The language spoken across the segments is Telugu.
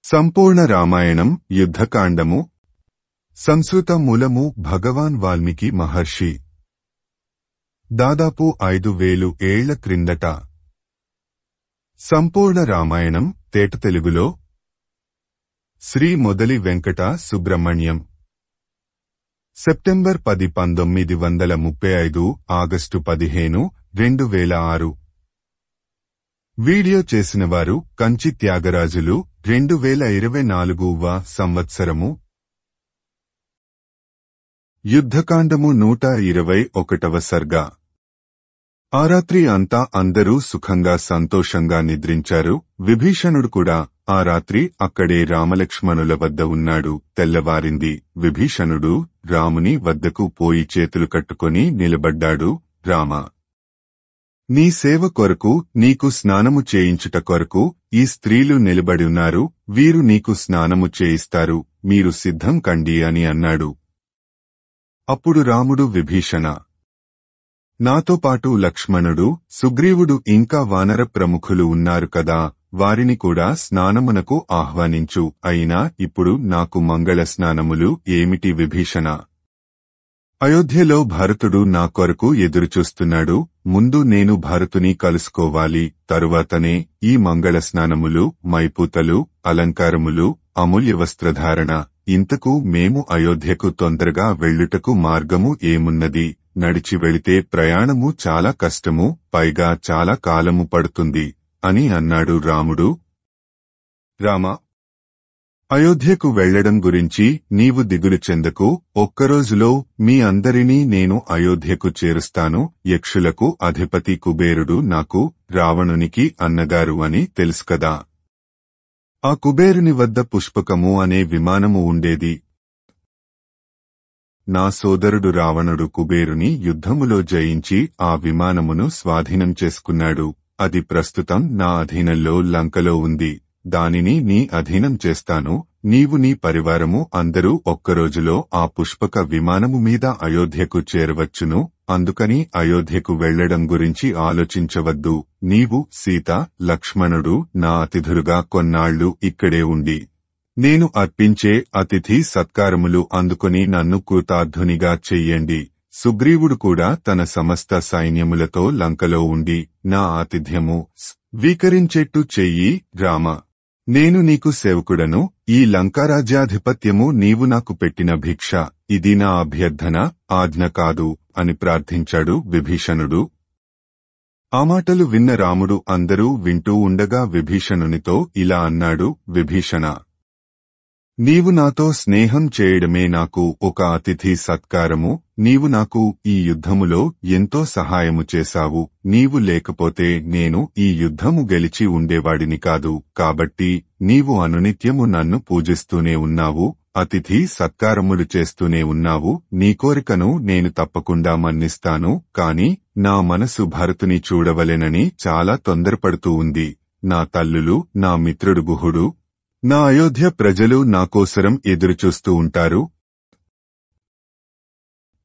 సంపూర్ణ రామాయణం యుద్ధకాండము. సంస్కృత మూలము భగవాన్ వాల్మీకి మహర్షి. దాదాపు 5000 ఏళ్ల క్రిందట. సంపూర్ణ రామాయణం తేట తెలుగులో. Shri Modali Venkata Subrahmanyam. September 10, 1935, August 15, 2006. Video చేసినవారు కంచి త్యాగరాజులు. 2024వ సంవత్సరము. యుద్ధకాండము 121వ సర్గ. ఆ రాత్రి అంతా అందరూ సుఖంగా సంతోషంగా నిద్రించారు. విభీషణుడు కూడా ఆ రాత్రి అక్కడే రామలక్ష్మణుల వద్ద ఉన్నాడు. తెల్లవారింది. విభీషణుడు రాముని వద్దకు పోయి చేతులు కట్టుకొని నిలబడ్డాడు. రామా, నీ సేవ కొరకు, నీకు స్నానము చేయించుట కొరకు ఈ స్త్రీలు నిలబడి ఉన్నారు. వీరు నీకు స్నానము చేయిస్తారు. మీరు సిద్ధం కండి అని అన్నాడు. అప్పుడు రాముడు, విభీషణ, నాతో పాటు లక్ష్మణుడు, సుగ్రీవుడు ఇంకా వానర ప్రముఖులు ఉన్నారు కదా, వారిని కూడా స్నానమునకు ఆహ్వానించు. అయినా ఇప్పుడు నాకు మంగళ స్నానములు ఏమిటి విభీషణ? అయోధ్యలో భరతుడు నా కొరకు ఎదురుచూస్తున్నాడు. ముందు నేను భరతుని కలుసుకోవాలి. తరువాతనే ఈ మంగళ స్నానములు, మైపూతలు, అలంకారములు, అమూల్య వస్త్రధారణ. ఇంతకు మేము అయోధ్యకు తొందరగా వెళ్ళుటకు మార్గము ఏమున్నది? నడిచి వెళితే ప్రయాణము చాలా కష్టము, పైగా చాలా కాలము పడుతుంది అని అన్నాడు రాముడు. రామా, అయోధ్యకు వెళ్లడం గురించి నీవు దిగులు చెందకు. ఒక్కరోజులో మీ అందరినీ నేను అయోధ్యకు చేరుస్తాను. యక్షులకు అధిపతి కుబేరుడు నాకు, రావణునికి అన్నగారు అని తెలుసుకదా. ఆ కుబేరుని వద్ద పుష్పకము అనే విమానము ఉండేది. నా సోదరుడు రావణుడు కుబేరుని యుద్ధములో జయించి ఆ విమానమును స్వాధీనం చేసుకున్నాడు. అది ప్రస్తుతం నా అధీనంలో లంకలో ఉంది. దానిని నీ అధీనం చేస్తాను. నీవు నీ పరివారము అందరూ ఒక్కరోజులో ఆ పుష్పక విమానము మీద అయోధ్యకు చేరవచ్చును. అందుకని అయోధ్యకు వెళ్లడం గురించి ఆలోచించవద్దు. నీవు, సీత, లక్ష్మణుడు నా అతిథులుగా కొన్నాళ్లు ఇక్కడే ఉండి నేను అర్పించే అతిథి సత్కారములు అందుకొని నన్ను కృతార్థునిగా చెయ్యండి. సుగ్రీవుడు కూడా తన సమస్త సైన్యములతో లంకలో ఉండి నా ఆతిథ్యము స్వీకరించేట్టు చెయ్యి. రామ, నేను నీకు సేవకుడను. ఈ లంకారాజ్యాధిపత్యము నీవు నాకు పెట్టిన భిక్ష. ఇది నా అభ్యర్థన, ఆజ్ఞ కాదు అని ప్రార్థించాడు విభీషణుడు. ఆ మాటలు విన్న రాముడు అందరూ వింటూ ఉండగా విభీషణునితో ఇలా అన్నాడు. విభీషణ, నీవు నాతో స్నేహం చేయడమే నాకు ఒక అతిథి సత్కారము. నీవు నాకు ఈ యుద్ధములో ఎంతో సహాయము చేశావు. నీవు లేకపోతే నేను ఈ యుద్ధము గెలిచి ఉండేవాడిని కాదు. కాబట్టి నీవు అనునిత్యము నన్ను పూజిస్తూనే ఉన్నావు, అతిథి సత్కారములు చేస్తూనే ఉన్నావు. నీ కోరికను నేను తప్పకుండా మన్నిస్తాను. కాని నా మనసు భరతుని చూడవలెనని చాలా తొందరపడుతూ ఉంది. నా తల్లులు, నా మిత్రుడు గుహుడు, నా అయోధ్య ప్రజలు నాకోసరం ఎదురుచూస్తూ ఉంటారు.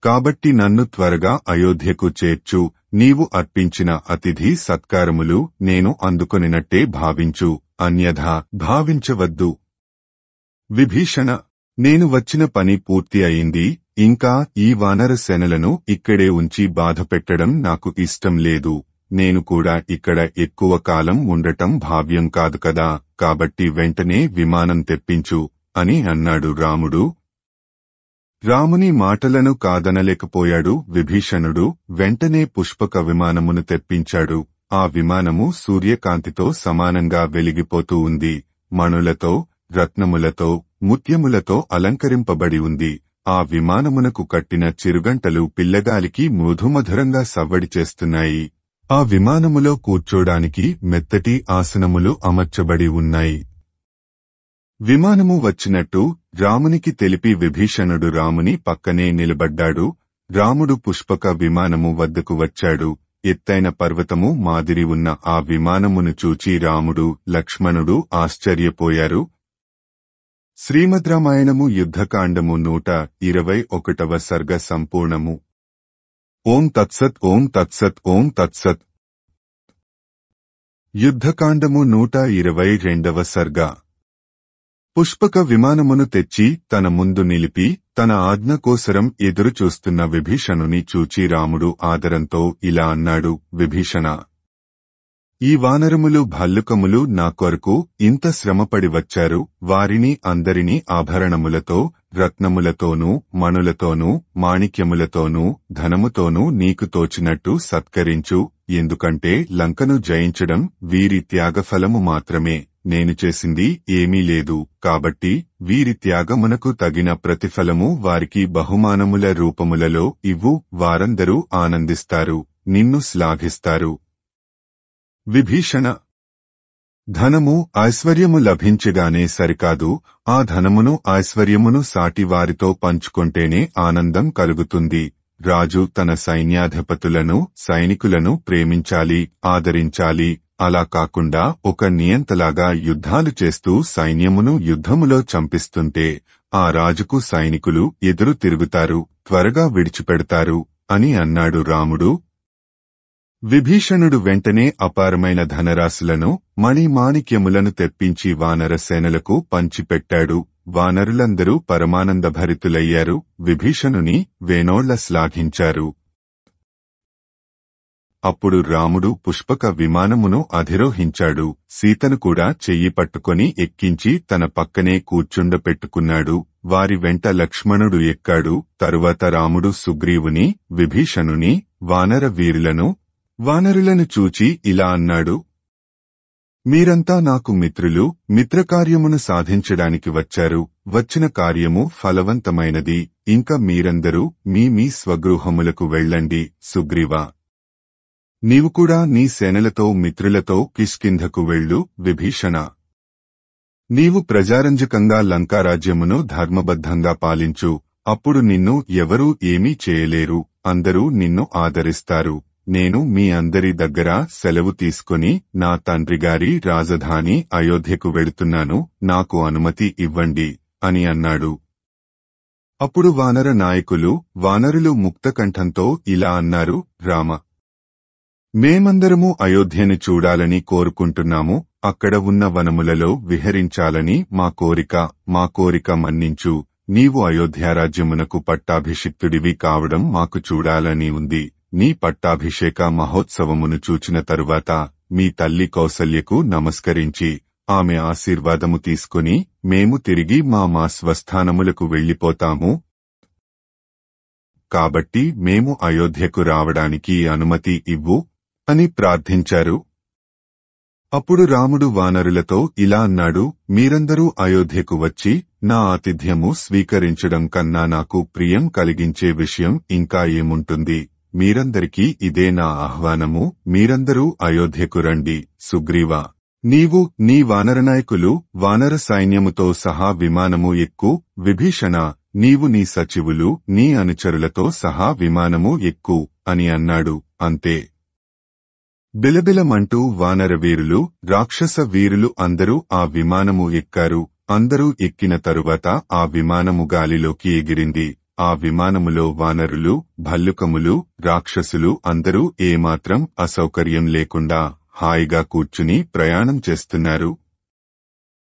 కాబట్టి నన్ను త్వరగా అయోధ్యకు చేర్చు. నీవు అర్పించిన అతిథి సత్కారములు నేను అందుకొనినట్టే భావించు, అన్యథా భావించవద్దు. విభీషణ, నేను వచ్చిన పని పూర్తి అయింది. ఇంకా ఈ వానర సేనలను ఇక్కడే ఉంచి బాధపెట్టడం నాకు ఇష్టం లేదు. నేను కూడా ఇక్కడ ఎక్కువ కాలం ఉండటం భావ్యం కాదు కదా. కాబట్టి వెంటనే విమానం తెప్పించు అని అన్నాడు రాముడు. రాముని మాటలను కాదనలేకపోయాడు విభీషణుడు. వెంటనే పుష్పక విమానమును తెప్పించాడు. ఆ విమానము సూర్యకాంతితో సమానంగా వెలిగిపోతూ ఉంది. మణులతో, రత్నములతో, ముత్యములతో అలంకరింపబడి ఉంది. ఆ విమానమునకు కట్టిన చిరుగంటలు పిల్లగాలికి మృదుమధురంగా సవ్వడి చేస్తున్నాయి. ఆ విమానములో కూర్చోడానికి మెత్తటి ఆసనములు అమర్చబడి ఉన్నాయి. విమానము వచ్చినట్టు రామునికి తెలిపి విభీషణుడు రాముని పక్కనే నిలబడ్డాడు. రాముడు పుష్పక విమానము వద్దకు వచ్చాడు. ఎత్తైన పర్వతము మాదిరి ఉన్న ఆ విమానమును చూచి రాముడు, లక్ష్మణుడు ఆశ్చర్యపోయారు. శ్రీమద్ రామాయణము యుద్ధకాండము 121వ సర్గ సంపూర్ణము. ఓం తత్సత్. ఓం తత్సత్. ఓం తత్సత్. యుద్ధకాండము 122వ సర్గ. పుష్పక విమానమును తెచ్చి తన ముందు నిలిపి తన ఆజ్ఞ కోసరం ఎదురు చూస్తున్న విభీషణుని చూచి రాముడు ఆదరంతో ఇలా అన్నాడు, విభీషణ, ఈ వానరములు భల్లుకములు నా కొరకు ఇంత శ్రమపడి వచ్చారు. వారిని అందరినీ ఆభరణములతో, రత్నములతోనూ, మణులతోనూ, మాణిక్యములతోనూ, ధనముతోనూ నీకు తోచినట్టు సత్కరించు. ఎందుకంటే లంకను జయించడం వీరి త్యాగఫలము మాత్రమే. నేను చేసింది ఏమీ లేదు. కాబట్టి వీరి త్యాగమునకు తగిన ప్రతిఫలము వారికి బహుమానముల రూపములలో ఇవ్వు. వారందరూ ఆనందిస్తారు, నిన్ను శ్లాఘిస్తారు. విభీషణ, ధనము ఐశ్వర్యము లభించగానే సరికాదు, ఆ ధనమును ఐశ్వర్యమును సాటివారితో పంచుకొంటేనే ఆనందం కలుగుతుంది. రాజు తన సైన్యాధిపతులను, సైనికులను ప్రేమించాలి, ఆదరించాలి. అలా కాకుండా ఒక నియంతలాగా యుద్ధాలు చేస్తూ సైన్యమును యుద్ధములో చంపిస్తుంటే ఆ రాజుకు సైనికులు ఎదురు తిరుగుతారు, త్వరగా విడిచిపెడతారు అని అన్నాడు రాముడు. విభీషణుడు వెంటనే అపారమైన ధనరాశులను, మణిమాణిక్యములను తెప్పించి వానర సేనలకు పంచిపెట్టాడు. వానరులందరూ పరమానందభరితులయ్యారు. విభీషణుని వేనోళ్ల శ్లాఘించారు. అప్పుడు రాముడు పుష్పక విమానమును అధిరోహించాడు. సీతను కూడా చెయ్యి పట్టుకొని ఎక్కించి తన పక్కనే కూర్చుండపెట్టుకున్నాడు. వారి వెంట లక్ష్మణుడు ఎక్కాడు. తరువాత రాముడు సుగ్రీవుని, విభీషణుని, వానర వీరులను, వానరులను చూచి ఇలా అన్నాడు, మీరంతా నాకు మిత్రులు. మిత్రకార్యమును సాధించడానికి వచ్చారు. వచ్చిన కార్యము ఫలవంతమైనది. ఇంక మీరందరూ మీ మీ స్వగృహములకు వెళ్ళండి. సుగ్రీవా, నీవు కూడా నీ సేనలతో మిత్రులతో కిష్కింధకు వెళ్ళు. విభీషణ, నీవు ప్రజారంజకంగా లంకారాజ్యమును ధర్మబద్ధంగా పాలించు. అప్పుడు నిన్ను ఎవరూ ఏమీ చేయలేరు. అందరూ నిన్ను ఆదరిస్తారు. నేను మీ అందరి దగ్గర సెలవు తీసుకుని నా తండ్రిగారి రాజధాని అయోధ్యకు వెళుతున్నాను. నాకు అనుమతి ఇవ్వండి అని అన్నాడు. అప్పుడు వానర నాయకులు, వానరులు ముక్తకంఠంతో ఇలా అన్నారు, రామ, మేమందరము అయోధ్యను చూడాలని కోరుకుంటున్నాము. అక్కడ ఉన్న వనములలో విహరించాలని మా కోరిక మన్నించు. నీవు అయోధ్యారాజ్యమునకు పట్టాభిషిక్తుడివి కావడం మాకు చూడాలని ఉంది. నీ పట్టాభిషేక మహోత్సవమును చూచిన తరువాత మీ తల్లి కౌసల్యకు నమస్కరించి ఆమె ఆశీర్వాదము తీసుకుని మేము తిరిగి మా స్వస్థానములకు వెళ్లిపోతాము. కాబట్టి మేము అయోధ్యకు రావడానికి అనుమతి ఇవ్వు అని ప్రార్థించారు. అప్పుడు రాముడు వానరులతో ఇలా అన్నాడు, మీరందరూ అయోధ్యకు వచ్చి నా ఆతిథ్యము స్వీకరించడం కన్నా నాకు ప్రియం కలిగించే విషయం ఇంకా ఏముంటుంది? మీరందరికీ ఇదే నా ఆహ్వానము. మీరందరూ అయోధ్యకు రండి. సుగ్రీవా, నీవు నీ వానరనాయకులు వానర సైన్యముతో సహా విమానము ఎక్కు. విభీషణ, నీవు నీ సచివులు నీ అనుచరులతో సహా విమానము ఎక్కు అని అన్నాడు. అంతే. బిలబిలమంటూ వానర వీరులు, రాక్షస వీరులు అందరూ ఆ విమానము ఎక్కారు. అందరూ ఎక్కిన తరువాత ఆ విమానము గాలిలోకి ఎగిరింది. ఆ విమానములో వానరులు, భల్లుకములు, రాక్షసులు అందరూ ఏమాత్రం అసౌకర్యం లేకుండా హాయిగా కూర్చుని ప్రయాణం చేస్తున్నారు.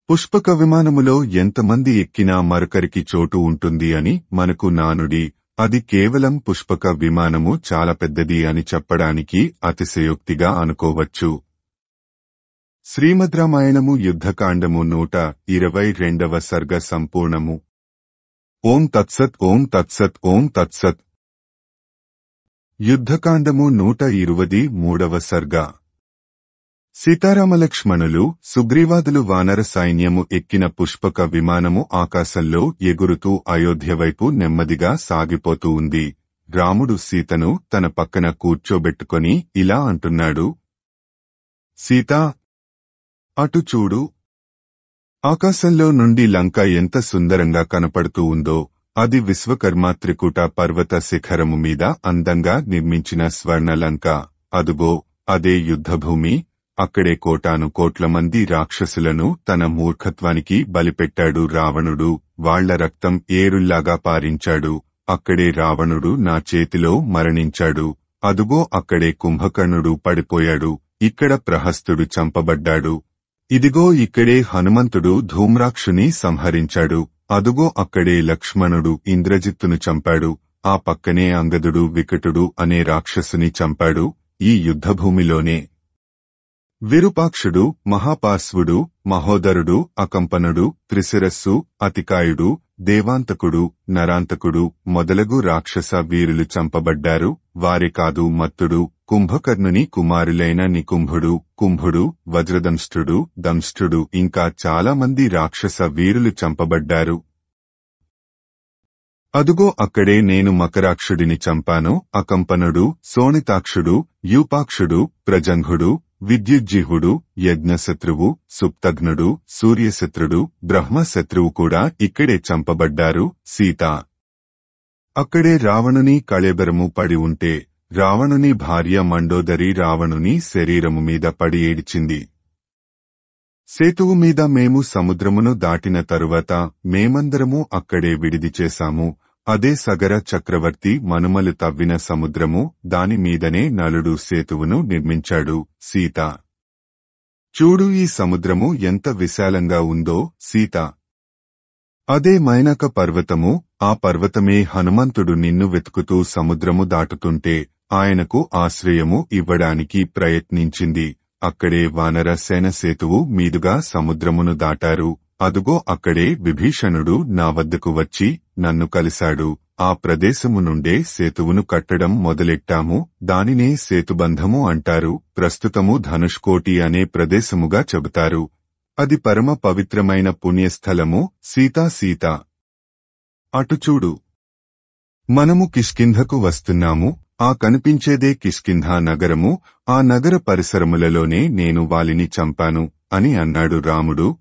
పుష్పక విమానములో ఎంతమంది ఎక్కినా మరొకరికి చోటు ఉంటుంది అని మనకు నానుడి. అది కేవలం పుష్పక విమానము చాలా పెద్దది అని చెప్పడానికి అతిశయోక్తిగా అనుకోవచ్చు. శ్రీమద్ రామాయణము యుద్ధకాండము 122వ సర్గ సంపూర్ణము. ఓం తత్సత్. ఓం తత్సత్. ఓం తత్సత్. యుద్ధకాండము 123వ సర్గ. సీతారామలక్ష్మణులు, సుగ్రీవాదులు వానర సైన్యము ఎక్కిన పుష్పక విమానము ఆకాశంలో ఎగురుతూ అయోధ్య వైపు నెమ్మదిగా సాగిపోతూ ఉంది. రాముడు సీతను తన పక్కన కూర్చోబెట్టుకొని ఇలా అంటున్నాడు, సీతా, అటు చూడు. ఆకాశంలో నుండి లంక ఎంత సుందరంగా కనపడుతూ ఉందో. అది విశ్వకర్మ త్రికూట పర్వత శిఖరము మీద అందంగా నిర్మించిన స్వర్ణలంక. అదుగో అదే యుద్ధభూమి. అక్కడే కోటాను కోట్ల మంది రాక్షసులను తన మూర్ఖత్వానికి బలిపెట్టాడు రావణుడు. వాళ్ల రక్తం ఏరుల్లాగా పారించాడు. అక్కడే రావణుడు నా చేతిలో మరణించాడు. అదుగో అక్కడే కుంభకర్ణుడు పడిపోయాడు. ఇక్కడ ప్రహస్తుడు చంపబడ్డాడు. ఇదిగో ఇక్కడే హనుమంతుడు ధూమ్రాక్షుని సంహరించాడు. అదుగో అక్కడే లక్ష్మణుడు ఇంద్రజిత్తును చంపాడు. ఆ పక్కనే అంగదుడు వికటుడు అనే రాక్షసుని చంపాడు. ఈ యుద్ధభూమిలోనే విరూపాక్షుడు, మహాపార్శ్వుడు, మహోదరుడు, అకంపనుడు, త్రిశిరస్సు, అతికాయుడు, దేవాంతకుడు, నరాంతకుడు మొదలగు రాక్షస వీరులు చంపబడ్డారు. వారే కాదు, మత్తుడు, కుంభకర్ణుని కుమారులైన నికుంభుడు, కుంభుడు, వజ్రదంష్ట్రుడు, దంష్ట్రుడు ఇంకా చాలా మంది రాక్షస వీరులు చంపబడ్డారు. అదుగో అక్కడే నేను మకరాక్షుడిని చంపాను. అకంపనుడు, శోణితాక్షుడు, యూపాక్షుడు, ప్రజంఘుడు, విద్యుజ్జిహుడు, యజ్ఞశత్రువు, సుప్తఘ్నుడు, సూర్యశత్రుడు, బ్రహ్మశత్రువు కూడా ఇక్కడే చంపబడ్డారు. సీత అక్కడే రావణుని కళేబరము పడి ఉంటే రావణుని భార్య మండోదరి రావణుని శరీరము మీద పడి ఏడ్చింది. సేతువు మీద మేము సముద్రమును దాటిన తరువాత మేమందరము అక్కడే విడిది చేశాము. అదే సగర చక్రవర్తి మనుమలు తవ్విన సముద్రము. దానిమీదనే నలుడు సేతువును నిర్మించాడు. సీత చూడు, ఈ సముద్రము ఎంత విశాలంగా ఉందో. సీత అదే మైనక పర్వతము. ఆ పర్వతమే హనుమంతుడు నిన్ను వెతుకుతూ సముద్రము దాటుతుంటే ఆయనకు ఆశ్రయము ఇవ్వడానికి ప్రయత్నించింది. అక్కడే వానర సేన సేతువు మీదుగా సముద్రమును దాటారు. అదుగో అక్కడే విభీషణుడు నా వద్దకు వచ్చి నన్ను కలిశాడు. ఆ ప్రదేశము నుండే సేతువును కట్టడం మొదలెట్టాము. దానినే సేతుబంధము అంటారు. ప్రస్తుతము ధనుష్కోటి అనే ప్రదేశముగా చెబుతారు. అది పరమ పవిత్రమైన పుణ్యస్థలము. సీతా సీత అటు చూడు, మనము కిష్కింధకు వస్తున్నాము. ఆ కనిపించేదే కిష్కింధా నగరము. ఆ నగర పరిసరములలోనే నేను వాలిని చంపాను అని అన్నాడు రాముడు.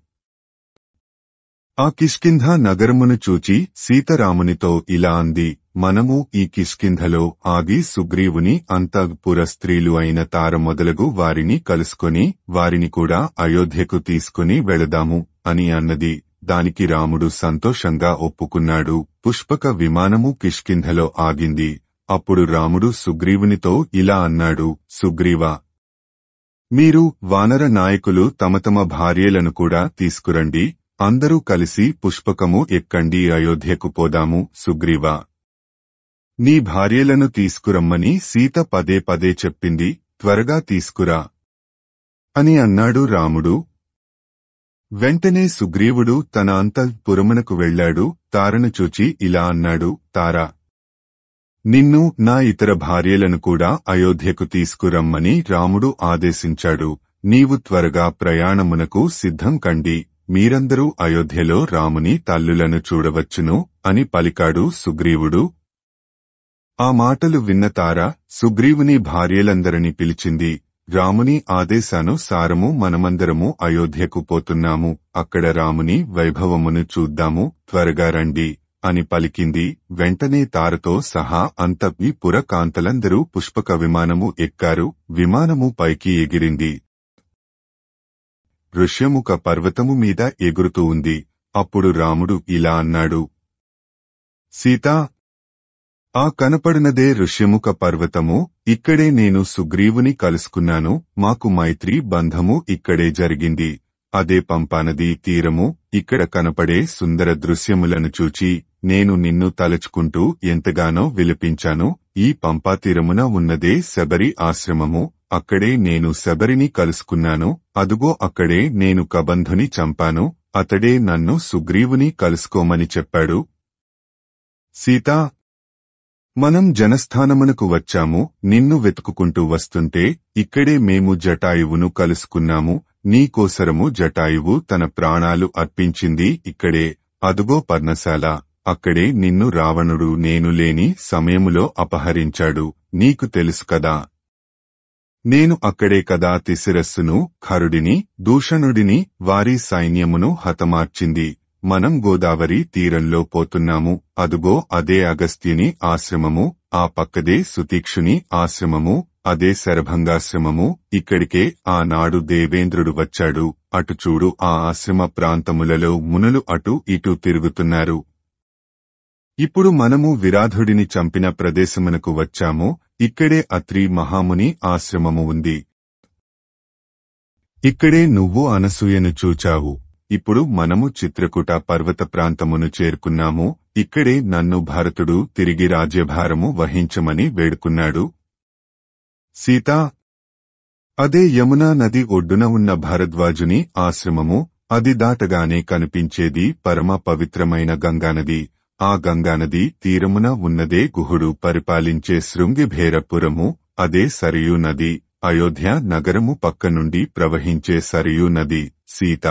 ఆ కిష్కింధా నగరమును చూచి సీతారామునితో ఇలా అంది, మనము ఈ కిష్కింధలో ఆగి సుగ్రీవుని అంతఃపుర స్త్రీలు అయిన తార మొదలగు వారిని కలుసుకొని వారిని కూడా అయోధ్యకు తీసుకుని వెళదాము అని అన్నది. దానికి రాముడు సంతోషంగా ఒప్పుకున్నాడు. పుష్పక విమానము కిష్కింధలో ఆగింది. అప్పుడు రాముడు సుగ్రీవునితో ఇలా అన్నాడు, సుగ్రీవా, మీరు వానర నాయకులు తమ తమ భార్యలను కూడా తీసుకురండి. అందరూ కలిసి పుష్పకము ఎక్కండి, అయోధ్యకు పోదాము. సుగ్రీవా, నీ భార్యలను తీసుకురమ్మని సీత పదే పదే చెప్పింది. త్వరగా తీసుకురా అని అన్నాడు రాముడు. వెంటనే సుగ్రీవుడు తన అంతఃపురమునకు వెళ్లాడు. తారను చూచి ఇలా అన్నాడు, తారా, నిన్ను నా ఇతర భార్యలను కూడా అయోధ్యకు తీసుకురమ్మని రాముడు ఆదేశించాడు. నీవు త్వరగా ప్రయాణమునకు సిద్ధం కండి. మీరందరూ అయోధ్యలో రాముని తల్లులను చూడవచ్చును అని పలికాడు సుగ్రీవుడు. ఆ మాటలు విన్న తార సుగ్రీవుని భార్యలందరినీ పిలిచింది. రాముని ఆదేశానుసారము మనమందరము అయోధ్యకు పోతున్నాము. అక్కడ రాముని వైభవమును చూద్దాము. త్వరగా రండి అని పలికింది. వెంటనే తారతో సహా అంతఃపుర కాంతలందరూ పుష్పక విమానము ఎక్కారు. విమానము పైకి ఎగిరింది. ఋష్యముఖ పర్వతము మీద ఎగురుతూ ఉంది. అప్పుడు రాముడు ఇలా అన్నాడు, సీతా, ఆ కనపడినదే ఋష్యముఖ పర్వతము. ఇక్కడే నేను సుగ్రీవుని కలుసుకున్నాను. మాకు మైత్రీ బంధము ఇక్కడే జరిగింది. అదే పంపానదీ తీరము. ఇక్కడ కనపడే సుందర దృశ్యములను చూచి నేను నిన్ను తలచుకుంటూ ఎంతగానో విలపించాను. ఈ పంపాతీరమున ఉన్నదే శబరి ఆశ్రమము. అక్కడే నేను శబరిని కలుసుకున్నాను. అదుగో అక్కడే నేను కబంధుని చంపాను. అతడే నన్ను సుగ్రీవుని కలుసుకోమని చెప్పాడు. సీతా, మనం జనస్థానమునకు వచ్చాము. నిన్ను వెతుకుకుంటూ వస్తుంటే ఇక్కడే మేము జటాయువును కలుసుకున్నాము. నీకోసరము జటాయువు తన ప్రాణాలు అర్పించింది ఇక్కడే. అదుగో పర్ణశాల. అక్కడే నిన్ను రావణుడు నేను లేని సమయములో అపహరించాడు. నీకు తెలుసు కదా. నేను అక్కడే కదా తిశిరస్సును, ఖరుడిని, దూషణుడిని, వారి సైన్యమును హతమార్చింది. మనం గోదావరి తీరంలో పోతున్నాము. అదుగో అదే అగస్త్యుని ఆశ్రమము. ఆ పక్కదే సుతీక్షుని ఆశ్రమము. అదే శరభంగాశ్రమము. ఇక్కడికే ఆనాడు దేవేంద్రుడు వచ్చాడు. అటు చూడు, ఆ ఆశ్రమ ప్రాంతములలో మునులు అటు ఇటు తిరుగుతున్నారు. ఇప్పుడు మనము విరాధుడిని చంపిన ప్రదేశమునకు వచ్చాము. ఇక్కడే అత్రి మహాముని ఆశ్రమము ఉంది. ఇక్కడే నువ్వు అనసూయను చూచావు. ఇప్పుడు మనము చిత్రకూట పర్వత ప్రాంతమును చేరుకున్నాము. ఇక్కడే నన్ను భరతుడు తిరిగి రాజ్యభారము వహించమని వేడుకున్నాడు. సీత: అదే యమునా నది ఒడ్డున ఉన్న భరద్వాజుని ఆశ్రమము. అది దాటగానే కనిపించేది పరమ పవిత్రమైన గంగానది. ఆ గంగానది తీరమున ఉన్నదే గుహుడు పరిపాలించే శృంగిభేరపురము. అదే సరయూ నది. అయోధ్య నగరము పక్క నుండి ప్రవహించే సరయూ నది. సీత: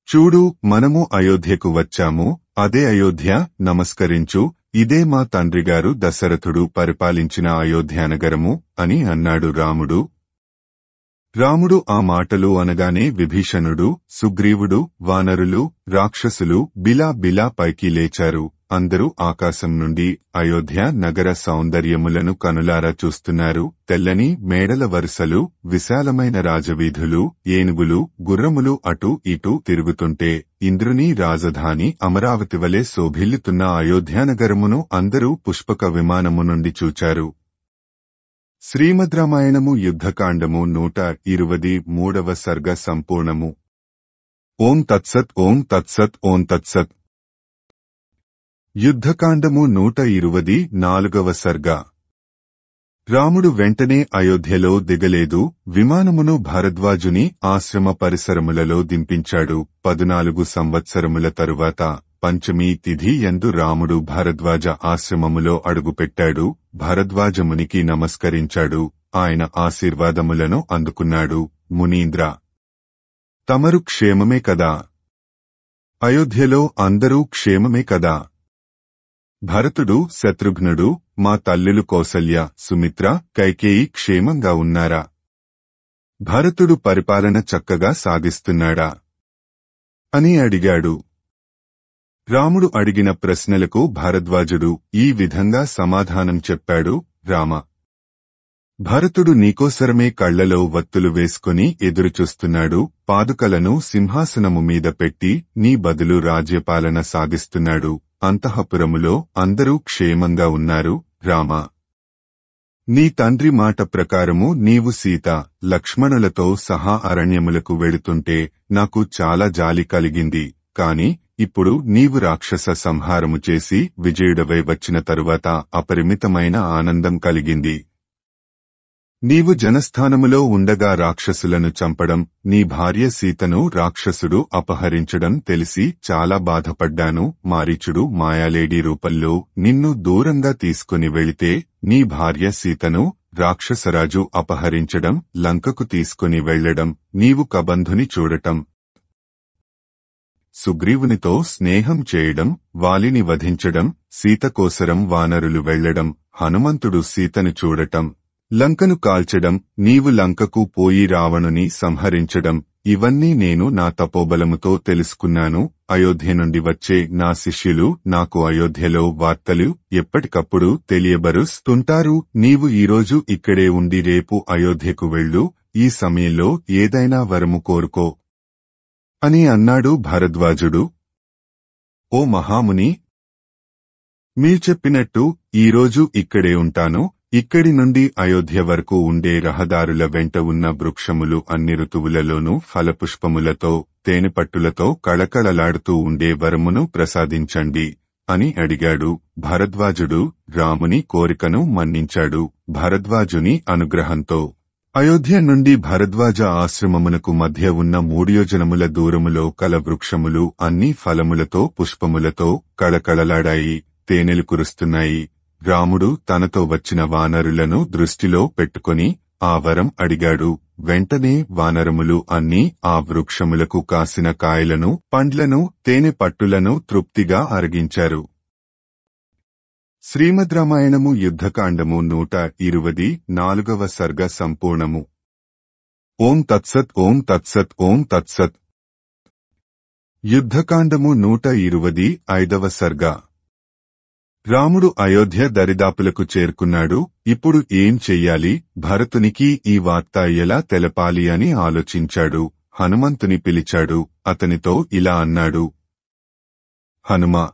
చూడు, మనము అయోధ్యకు వచ్చాము. అదే అయోధ్య. నమస్కరించు. ఇదే మా తండ్రిగారు దశరథుడు పరిపాలించిన అయోధ్యానగరము అని అన్నాడు రాముడు. రాముడు ఆ మాటలు అనగానే విభీషణుడు, సుగ్రీవుడు, వానరులు, రాక్షసులు బిలా బిలా పైకి లేచారు. అందరూ ఆకాశం నుండి అయోధ్య నగర సౌందర్యములను కనులారా చూస్తున్నారు. తెల్లని మేడల వరుసలు, విశాలమైన రాజవీధులు, ఏనుగులు, గుర్రములు అటూ ఇటూ తిరుగుతుంటే ఇంద్రుని రాజధాని అమరావతి వలె శోభిల్లుతున్న అయోధ్యానగరమును అందరూ పుష్పక విమానము నుండి చూచారు. శ్రీమద్ రామాయణము యుద్ధకాండము 123వ సర్గ సంపూర్ణము. ఓం తత్సత్. ఓం తత్సత్. ఓం తత్సత్. యుద్ధకాండము 124వ సర్గ. రాముడు వెంటనే అయోధ్యలో దిగలేదు. విమానమును భరద్వాజుని ఆశ్రమ పరిసరములలో దింపించాడు. 14 సంవత్సరముల తరువాత పంచమీ తిథి యందు రాముడు భరద్వాజ ఆశ్రమములో అడుగుపెట్టాడు. భరద్వాజమునికి నమస్కరించాడు. ఆయన ఆశీర్వాదములను అందుకున్నాడు. మునీంద్ర, తమరు క్షేమమే కదా? అయోధ్యలో అందరూ క్షేమమే కదా? భరతుడు, శత్రుఘ్నుడు, మా తల్లులు కౌసల్య, సుమిత్ర, కైకేయి క్షేమంగా ఉన్నారా? భరతుడు పరిపాలన చక్కగా సాగిస్తున్నాడా అని అడిగాడు. రాముడు అడిగిన ప్రశ్నలకు భరద్వాజుడు ఈ విధంగా సమాధానం చెప్పాడు. రామ, భరతుడు నీకోసరమే కళ్లలో వత్తులు వేసుకుని ఎదురుచూస్తున్నాడు. పాదుకలను సింహాసనము మీద పెట్టి నీ బదులు రాజ్యపాలన సాగిస్తున్నాడు. అంతఃపురములో అందరూ క్షేమంగా ఉన్నారు. రామ, నీ తండ్రి మాట ప్రకారము నీవు సీత, లక్ష్మణులతో సహా అరణ్యములకు వెళుతుంటే నాకు చాలా జాలి కలిగింది. కాని ఇప్పుడు నీవు రాక్షస సంహారము చేసి విజయుడవై వచ్చిన తరువాత అపరిమితమైన ఆనందం కలిగింది. నీవు జనస్థానములో ఉండగా రాక్షసులను చంపడం, నీ భార్య సీతను రాక్షసుడు అపహరించడం తెలిసి చాలా బాధపడ్డాను. మారీచుడు మాయాలేడి రూపంలో నిన్ను దూరంగా తీసుకుని వెళితే నీ భార్య సీతను రాక్షసరాజు అపహరించడం, లంకకు తీసుకుని వెళ్లడం, నీవు కబంధుని చూడటం, సుగ్రీవునితో స్నేహం చేయడం, వాలిని వధించడం, సీత కోసరం వానరులు వెళ్లడం, హనుమంతుడు సీతను చూడటం, లంకను కాల్చడం, నీవు లంకకు పోయి రావణుని సంహరించడం, ఇవన్నీ నేను నా తపోబలముతో తెలుసుకున్నాను. అయోధ్య నుండి వచ్చే నా శిష్యులు నాకు అయోధ్యలో వార్తలు ఎప్పటికప్పుడు తెలియబరుస్తుంటారు. నీవు ఈరోజు ఇక్కడే ఉండి రేపు అయోధ్యకు వెళ్ళు. ఈ సమయంలో ఏదైనా వరము కోరుకో అని అన్నాడు భరద్వాజుడు. ఓ మహాముని, మీరు చెప్పినట్టు ఈరోజు ఇక్కడే ఉంటాను. ఇక్కడి నుండి అయోధ్య వరకు ఉండే రహదారుల వెంట ఉన్న వృక్షములు అన్ని ఋతువులలోనూ ఫలపుష్పములతో, తేనెపట్టులతో కళకళలాడుతూ ఉండే వరమును ప్రసాదించండి అని అడిగాడు. భరద్వాజుడు రాముని కోరికను మన్నించాడు. భరద్వాజుని అనుగ్రహంతో అయోధ్య నుండి భరద్వాజ ఆశ్రమమునకు మధ్య ఉన్న 3 యోజనముల దూరములో కల వృక్షములు అన్ని ఫలములతో, పుష్పములతో కళకళలాడాయి. తేనెలు కురుస్తున్నాయి. రాముడు తనతో వచ్చిన వానరులను దృష్టిలో పెట్టుకుని ఆ వరం అడిగాడు. వెంటనే వానరములు అన్నీ ఆ వృక్షములకు కాసిన కాయలను, పండ్లను, తేనె పట్టులను తృప్తిగా అరగించారు. శ్రీమద్ రామాయణము యుద్ధకాండము 124వ సర్గ సంపూర్ణము. ఓం తత్సత్. ఓం తత్సత్. ఓం తత్సత్. యుద్ధకాండము 125వ సర్గ. రాముడు అయోధ్య దరిదాపులకు చేరుకున్నాడు. ఇప్పుడు ఏం చెయ్యాలి, భరతునికి ఈ వార్త ఎలా తెలపాలి అని ఆలోచించాడు. హనుమంతుని పిలిచాడు. అతనితో ఇలా అన్నాడు. హనుమా,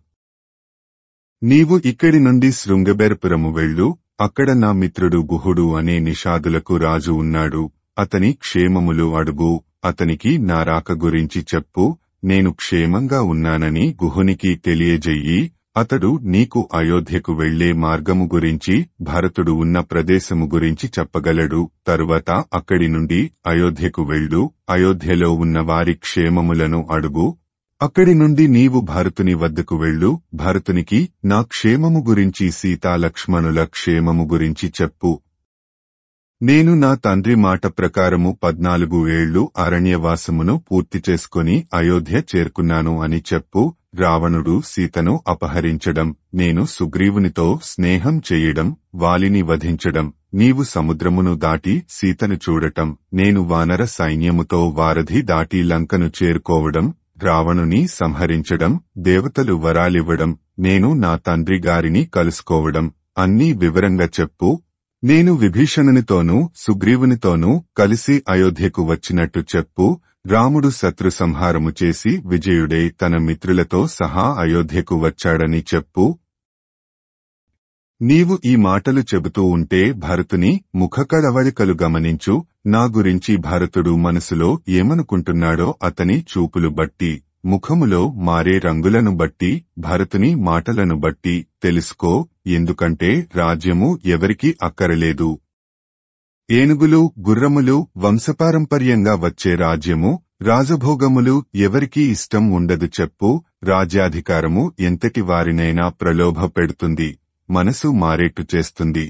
నీవు ఇక్కడి నుండి శృంగబెరపురము వెళ్ళు. అక్కడ నా మిత్రుడు గుహుడు అనే నిషాదులకు రాజు ఉన్నాడు. అతని క్షేమములు అడుగు, అతనికి నా రాక గురించి చెప్పు, నేను క్షేమంగా ఉన్నానని గుహునికి తెలియజెయ్యి. అతడు నీకు అయోధ్యకు వెళ్లే మార్గము గురించి, భరతుడు ఉన్న ప్రదేశము గురించి చెప్పగలడు. తరువాత అక్కడి నుండి అయోధ్యకు వెళ్ళు, అయోధ్యలో ఉన్న వారి క్షేమములను అడుగు. అక్కడి నుండి నీవు భరతుని వద్దకు వెళ్ళు, భరతునికి నా క్షేమము గురించి, సీతాలక్ష్మణుల క్షేమము గురించి చెప్పు. నేను నా తండ్రి మాట ప్రకారము 14 ఏళ్లు అరణ్యవాసమును పూర్తి చేసుకుని అయోధ్య చేరుకున్నాను అని చెప్పు. రావణుడు సీతను అపహరించడం, నేను సుగ్రీవునితో స్నేహం చేయడం, వాలిని వధించడం, నీవు సముద్రమును దాటి సీతను చూడటం, నేను వానర సైన్యముతో వారధి దాటి లంకను చేరుకోవడం, రావణుని సంహరించడం, దేవతలు వరాలివ్వడం, నేను నా తండ్రి గారిని కలుసుకోవడం అన్నీ వివరంగా చెప్పు. నేను విభీషణునితోనూ సుగ్రీవునితోనూ కలిసి అయోధ్యకు వచ్చినట్టు చెప్పు. రాముడు శత్రు సంహారము చేసి విజయుడై తన మిత్రులతో సహా అయోధ్యకు వచ్చాడని చెప్పు. నీవు ఈ మాటలు చెబుతూ ఉంటే భరతుని ముఖకడవళికలు గమనించు. నా గురించి భరతుడు మనసులో ఏమనుకుంటున్నాడో అతని చూపులు బట్టి, ముఖములో మారే రంగులను బట్టి, భరతుని మాటలను బట్టి తెలుసుకో. ఎందుకంటే రాజ్యము ఎవరికీ అక్కరలేదు. ఏనుగులు, గుర్రములు వంశపారంపర్యంగా వచ్చే రాజ్యము, రాజభోగములు ఎవరికీ ఇష్టం ఉండదు చెప్పు. రాజ్యాధికారము ఎంతటి వారినైనా ప్రలోభ పెడుతుంది, మనసు మారేట్టు చేస్తుంది.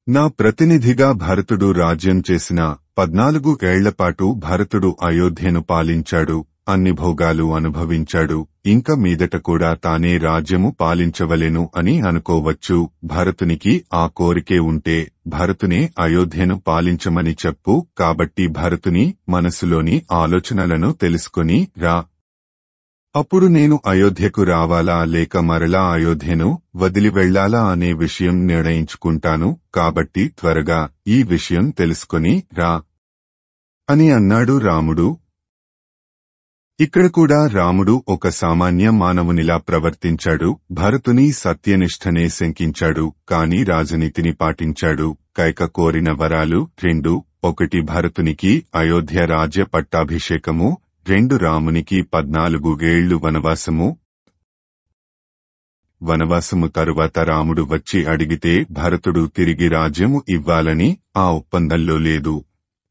నా ప్రతినిధిగా భరతుడు రాజ్యం చేసిన 14 ఏళ్లపాటు భరతుడు అయోధ్యను పాలించాడు, అన్ని భోగాలు అనుభవించాడు. ఇంక మీదట కూడా తానే రాజ్యము పాలించవలెను అని అనుకోవచ్చు. భరతునికి ఆ కోరికే ఉంటే భరతునే అయోధ్యను పాలించమని చెప్పు. కాబట్టి భరతుని మనసులోని ఆలోచనలను తెలుసుకొని రా. అప్పుడు నేను అయోధ్యకు రావాలా లేక మరలా అయోధ్యను వదిలి వెళ్లాలా అనే విషయం నిర్ణయించుకుంటాను. కాబట్టి త్వరగా ఈ విషయం తెలుసుకొని రా అని అన్నాడు రాముడు. ఇక్కడ కూడా రాముడు ఒక సామాన్య మానవునిలా ప్రవర్తించాడు. భరతుని సత్యనిష్టనే శంకించాడు, కాని రాజనీతిని పాటించాడు. కైక కోరిన వరాలు 2: 1 భరతునికి అయోధ్య రాజ్య పట్టాభిషేకము, 2 రామునికి 14 ఏళ్లు వనవాసము. వనవాసము తరువాత రాముడు వచ్చి అడిగితే భరతుడు తిరిగి రాజ్యము ఇవ్వాలని ఆ ఒప్పందంలో లేదు.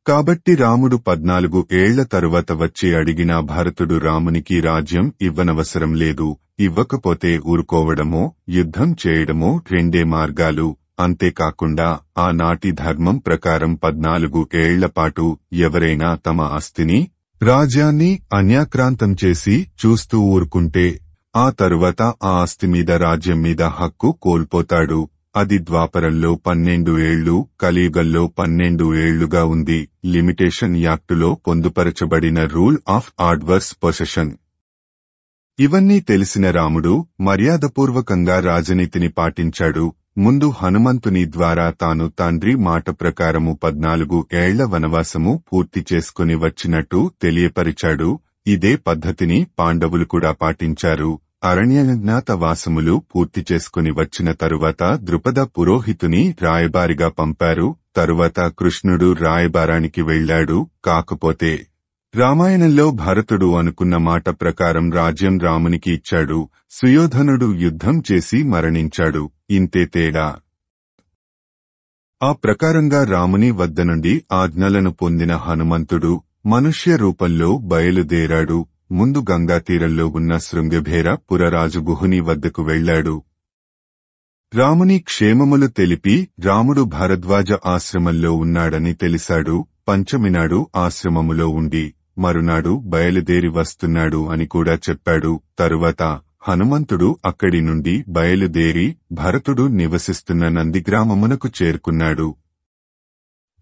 కాబట్టి రాముడు 14 ఏళ్ల తరువాత వచ్చి అడిగినా భరతుడు రామునికి రాజ్యం ఇవ్వనవసరం లేదు. ఇవ్వకపోతే ఊరుకోవడమో యుద్ధం చేయడమో రెండే మార్గాలు. అంతేకాకుండా ఆనాటి ధర్మం ప్రకారం 14 ఏళ్లపాటు ఎవరైనా తమ ఆస్తిని, రాజ్యాన్ని అన్యాక్రాంతం చేసి చూస్తూ ఊరుకుంటే ఆ తరువాత ఆ ఆస్తి మీద, రాజ్యం మీద హక్కు కోల్పోతాడు. అది ద్వాపరంలో 12 ఏళ్లు, కలియుగంలో 12 ఏళ్లుగా ఉంది. లిమిటేషన్ యాక్టులో పొందుపరచబడిన రూల్ ఆఫ్ అడ్వర్స్ పొసెషన్. ఇవన్నీ తెలిసిన రాముడు మర్యాదపూర్వకంగా రాజనీతిని పాటించాడు. ముందు హనుమంతుని ద్వారా తాను తండ్రి మాట ప్రకారము 14 ఏళ్ల వనవాసము పూర్తి చేసుకుని వచ్చినట్టు తెలియపరిచాడు. ఇదే పద్ధతిని పాండవులు కూడా పాటించారు. అరణ్యజ్ఞాత వాసములు పూర్తి చేసుకుని వచ్చిన తరువాత ద్రుపద పురోహితుని రాయబారిగా పంపారు. తరువాత కృష్ణుడు రాయబారానికి వెళ్లాడు. కాకపోతే రామాయణంలో భరతుడు అనుకున్న మాట ప్రకారం రాజ్యం రామునికి ఇచ్చాడు. సుయోధనుడు యుద్ధం చేసి మరణించాడు. ఇంతే తేడా. ఆ ప్రకారంగా రాముని వద్ద నుండి ఆజ్ఞలను పొందిన హనుమంతుడు మనుష్య రూపంలో బయలుదేరాడు. ముందు గంగా తీరంలో ఉన్న శృంగభేర పురరాజు గుహుని వద్దకు వెళ్లాడు. రాముని క్షేమములు తెలిపి రాముడు భరద్వాజ ఆశ్రమంలో ఉన్నాడని తెలిసాడు. పంచమినాడు ఆశ్రమములో ఉండి మరునాడు బయలుదేరి వస్తున్నాడు అని కూడా చెప్పాడు. తరువాత హనుమంతుడు అక్కడి నుండి బయలుదేరి భరతుడు నివసిస్తున్న నందిగ్రామమునకు చేరుకున్నాడు.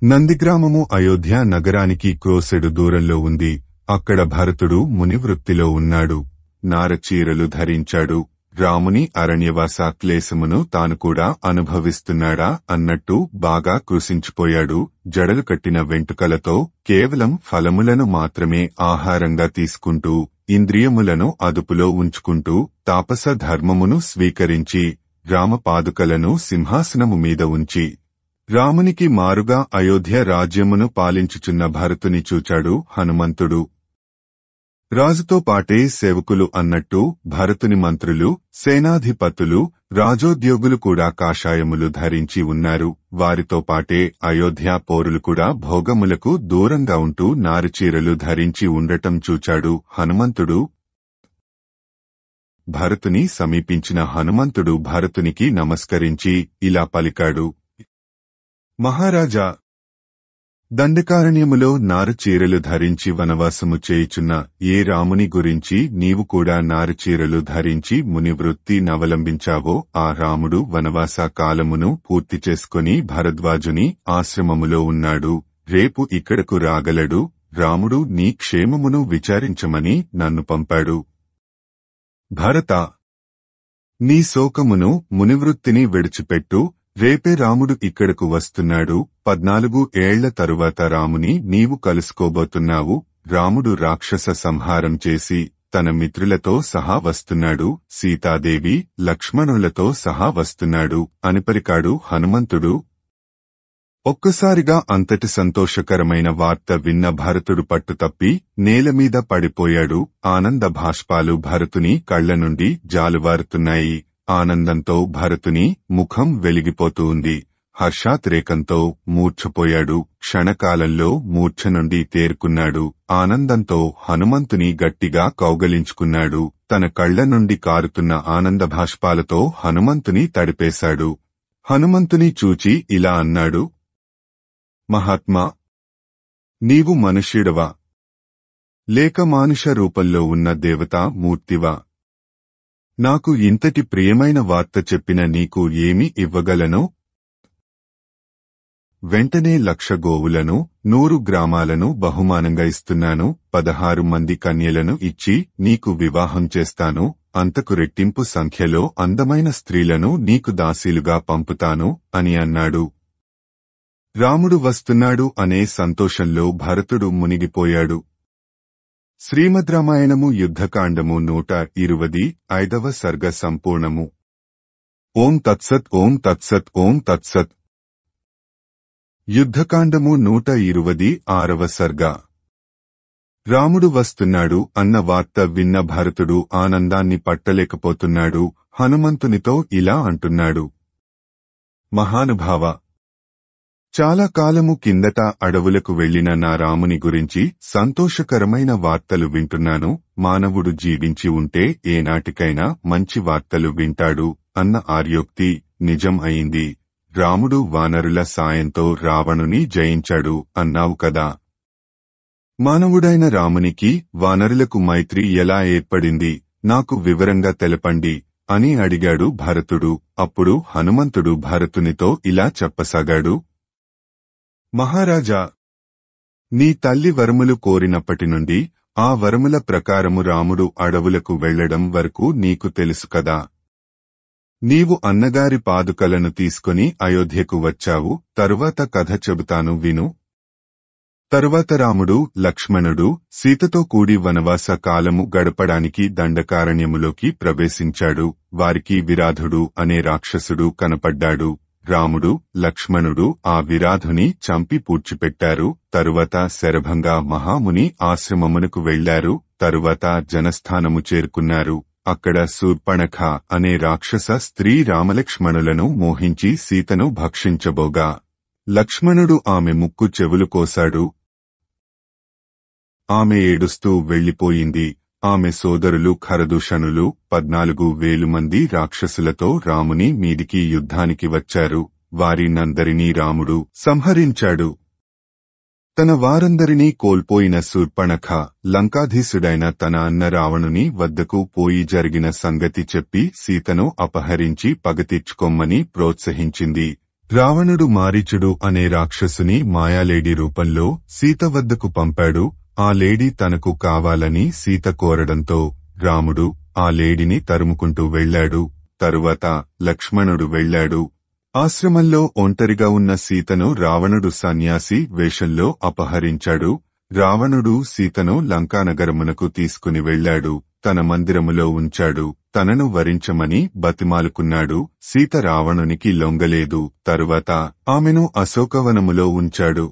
నందిగ్రామము అయోధ్య నగరానికి క్రోసెడు దూరంలో ఉంది. అక్కడ భరతుడు మునివృత్తిలో ఉన్నాడు. నారచీరలు ధరించాడు. రాముని అరణ్యవాస క్లేశమును తాను కూడా అనుభవిస్తున్నాడా అన్నట్టు బాగా కృశించిపోయాడు. జడలు కట్టిన వెంట్రుకలతో కేవలం ఫలములను మాత్రమే ఆహారంగా తీసుకుంటూ, ఇంద్రియములను అదుపులో ఉంచుకుంటూ, తాపస ధర్మమును స్వీకరించి, రామపాదుకలను సింహాసనము మీద ఉంచి, రామునికి మారుగా అయోధ్య రాజ్యమును పాలించుచున్న భరతుని చూచాడు హనుమంతుడు. రాజుతో పాటే సేవకులు అన్నట్టు భరతుని మంత్రులు, సేనాధిపతులు, రాజోద్యోగులు కూడా కాషాయములు ధరించి ఉన్నారు. వారితో పాటే అయోధ్య పౌరులు కూడా భోగములకు దూరంగా ఉంటూ నారుచీరలు ధరించి ఉండటం చూచాడు హనుమంతుడు. భరతుని సమీపించిన హనుమంతుడు భరతునికి నమస్కరించి ఇలా పలికాడు. మహారాజా, దండకారణ్యములో నారుచీరలు ధరించి వనవాసము చేయుచున్న ఏ రాముని గురించి నీవు కూడా నారుచీరలు ధరించి మునివృత్తి నవలంబించావో ఆ రాముడు వనవాస కాలమును పూర్తి చేసుకుని భరద్వాజుని ఆశ్రమములో ఉన్నాడు. రేపు ఇక్కడకు రాగలడు. రాముడు నీ క్షేమమును విచారించమని నన్ను పంపాడు. భరత, నీ శోకమును మునివృత్తిని విడిచిపెట్టు. రేపే రాముడు ఇక్కడకు వస్తున్నాడు. 14 ఏళ్ల తరువాత రాముని నీవు కలుసుకోబోతున్నావు. రాముడు రాక్షస సంహారం చేసి తన మిత్రులతో సహా వస్తున్నాడు. సీతాదేవి, లక్ష్మణులతో సహా వస్తున్నాడు అని పలికాడు హనుమంతుడు. ఒక్కసారిగా అంతటి సంతోషకరమైన వార్త విన్న భరతుడు పట్టుతప్పి నేలమీద పడిపోయాడు. ఆనంద భాష్పాలు భరతుని కళ్ల నుండి జాలువారుతున్నాయి. ఆనందంతో భరతుని ముఖం వెలిగిపోతూ ఉంది. హర్షాతిరేకంతో మూర్ఛపోయాడు. క్షణకాలంలో మూర్ఛ నుండి తేరుకున్నాడు. ఆనందంతో హనుమంతుని గట్టిగా కౌగలించుకున్నాడు. తన కళ్ల నుండి కారుతున్న ఆనంద భాష్పాలతో హనుమంతుని తడిపేశాడు. హనుమంతుని చూచి ఇలా అన్నాడు. మహాత్మా, నీవు మనుష్యుడవా లేక మానుష రూపంలో ఉన్న దేవతా మూర్తివా? నాకు ఇంతటి ప్రియమైన వార్త చెప్పిన నీకు ఏమి ఇవ్వగలను? వెంటనే 1,00,000 గోవులను, 100 గ్రామాలను బహుమానంగా ఇస్తున్నాను. 16 మంది కన్యలను ఇచ్చి నీకు వివాహం చేస్తాను. అంతకు రెట్టింపు సంఖ్యలో అందమైన స్త్రీలను నీకు దాసీలుగా పంపుతాను అని అన్నాడు. రాముడు వస్తున్నాడు అనే సంతోషంలో భరతుడు మునిగిపోయాడు. శ్రీమద్ రామాయణము యుద్ధకాండము 125వ సర్గ సంపూర్ణము. ఓం తత్సత్. ఓం తత్సత్. ఓం తత్సత్. యుద్ధకాండము 126వ సర్గ. రాముడు వస్తున్నాడు అన్న వార్త విన్న భరతుడు ఆనందాన్ని పట్టలేకపోతున్నాడు. హనుమంతునితో ఇలా అంటున్నాడు. మహానుభావ, చాలా కాలము కిందట అడవులకు వెళ్లిన నా రాముని గురించి సంతోషకరమైన వార్తలు వింటున్నాను. మానవుడు జీవించి ఉంటే ఏనాటికైనా మంచి వార్తలు వింటాడు అన్న ఆర్యోక్తి నిజం అయింది. రాముడు వానరుల సాయంతో రావణుని జయించాడు అన్నావు కదా. మానవుడైన రామునికి వానరులకు మైత్రి ఎలా ఏర్పడింది? నాకు వివరంగా తెలపండి అని అడిగాడు భరతుడు. అప్పుడు హనుమంతుడు భరతునితో ఇలా చెప్పసాగాడు. మహారాజా, నీ తల్లి వరములు కోరినప్పటి నుండి ఆ వరముల ప్రకారము రాముడు అడవులకు వెళ్లడం వరకు నీకు తెలుసు కదా. నీవు అన్నగారి పాదుకలను తీసుకుని అయోధ్యకు వచ్చావు. తరువాత కథ చెబుతాను విను. తరువాత రాముడు, లక్ష్మణుడు సీతతో కూడి వనవాస కాలము గడపడానికి దండకారణ్యములోకి ప్రవేశించాడు. వారికి విరాధుడు అనే రాక్షసుడు కనపడ్డాడు. రాముడు, లక్ష్మణుడు ఆ విరాధుని చంపి పూడ్చిపెట్టారు. తరువాత శరభంగా మహాముని ఆశ్రమమునకు వెళ్లారు. తరువాత జనస్థానము చేరుకున్నారు. అక్కడ శూర్పణఖ అనే రాక్షస స్త్రీ రామలక్ష్మణులను మోహించి సీతను భక్షించబోగా లక్ష్మణుడు ఆమె ముక్కు చెవులు కోశాడు. ఆమె ఏడుస్తూ వెళ్లిపోయింది. ఆమె సోదరులు ఖరదూషణులు 14,000 మంది రాక్షసులతో రాముని మీదికి యుద్ధానికి వచ్చారు. వారినందరినీ రాముడు సంహరించాడు. తన వారందరినీ కోల్పోయిన శూర్పణఖ లంకాధీశుడైన తన అన్న రావణుని వద్దకు పోయి జరిగిన సంగతి చెప్పి సీతను అపహరించి పగతీర్చుకొమ్మని ప్రోత్సహించింది. రావణుడు మారీచుడు అనే రాక్షసుని మాయాలేడి రూపంలో సీత వద్దకు పంపాడు. ఆ లేడీ తనకు కావాలని సీత కోరడంతో రాముడు ఆ లేడిని తరుముకుంటూ వెళ్లాడు. తరువాత లక్ష్మణుడు వెళ్లాడు. ఆశ్రమంలో ఒంటరిగా ఉన్న సీతను రావణుడు సన్యాసి వేషంలో అపహరించాడు. రావణుడు సీతను లంకానగరమునకు తీసుకుని వెళ్లాడు. తన మందిరములో ఉంచాడు. తనను వరించమని బతిమాలుకున్నాడు. సీత రావణునికి లొంగలేదు. తరువాత ఆమెను అశోకవనములో ఉంచాడు.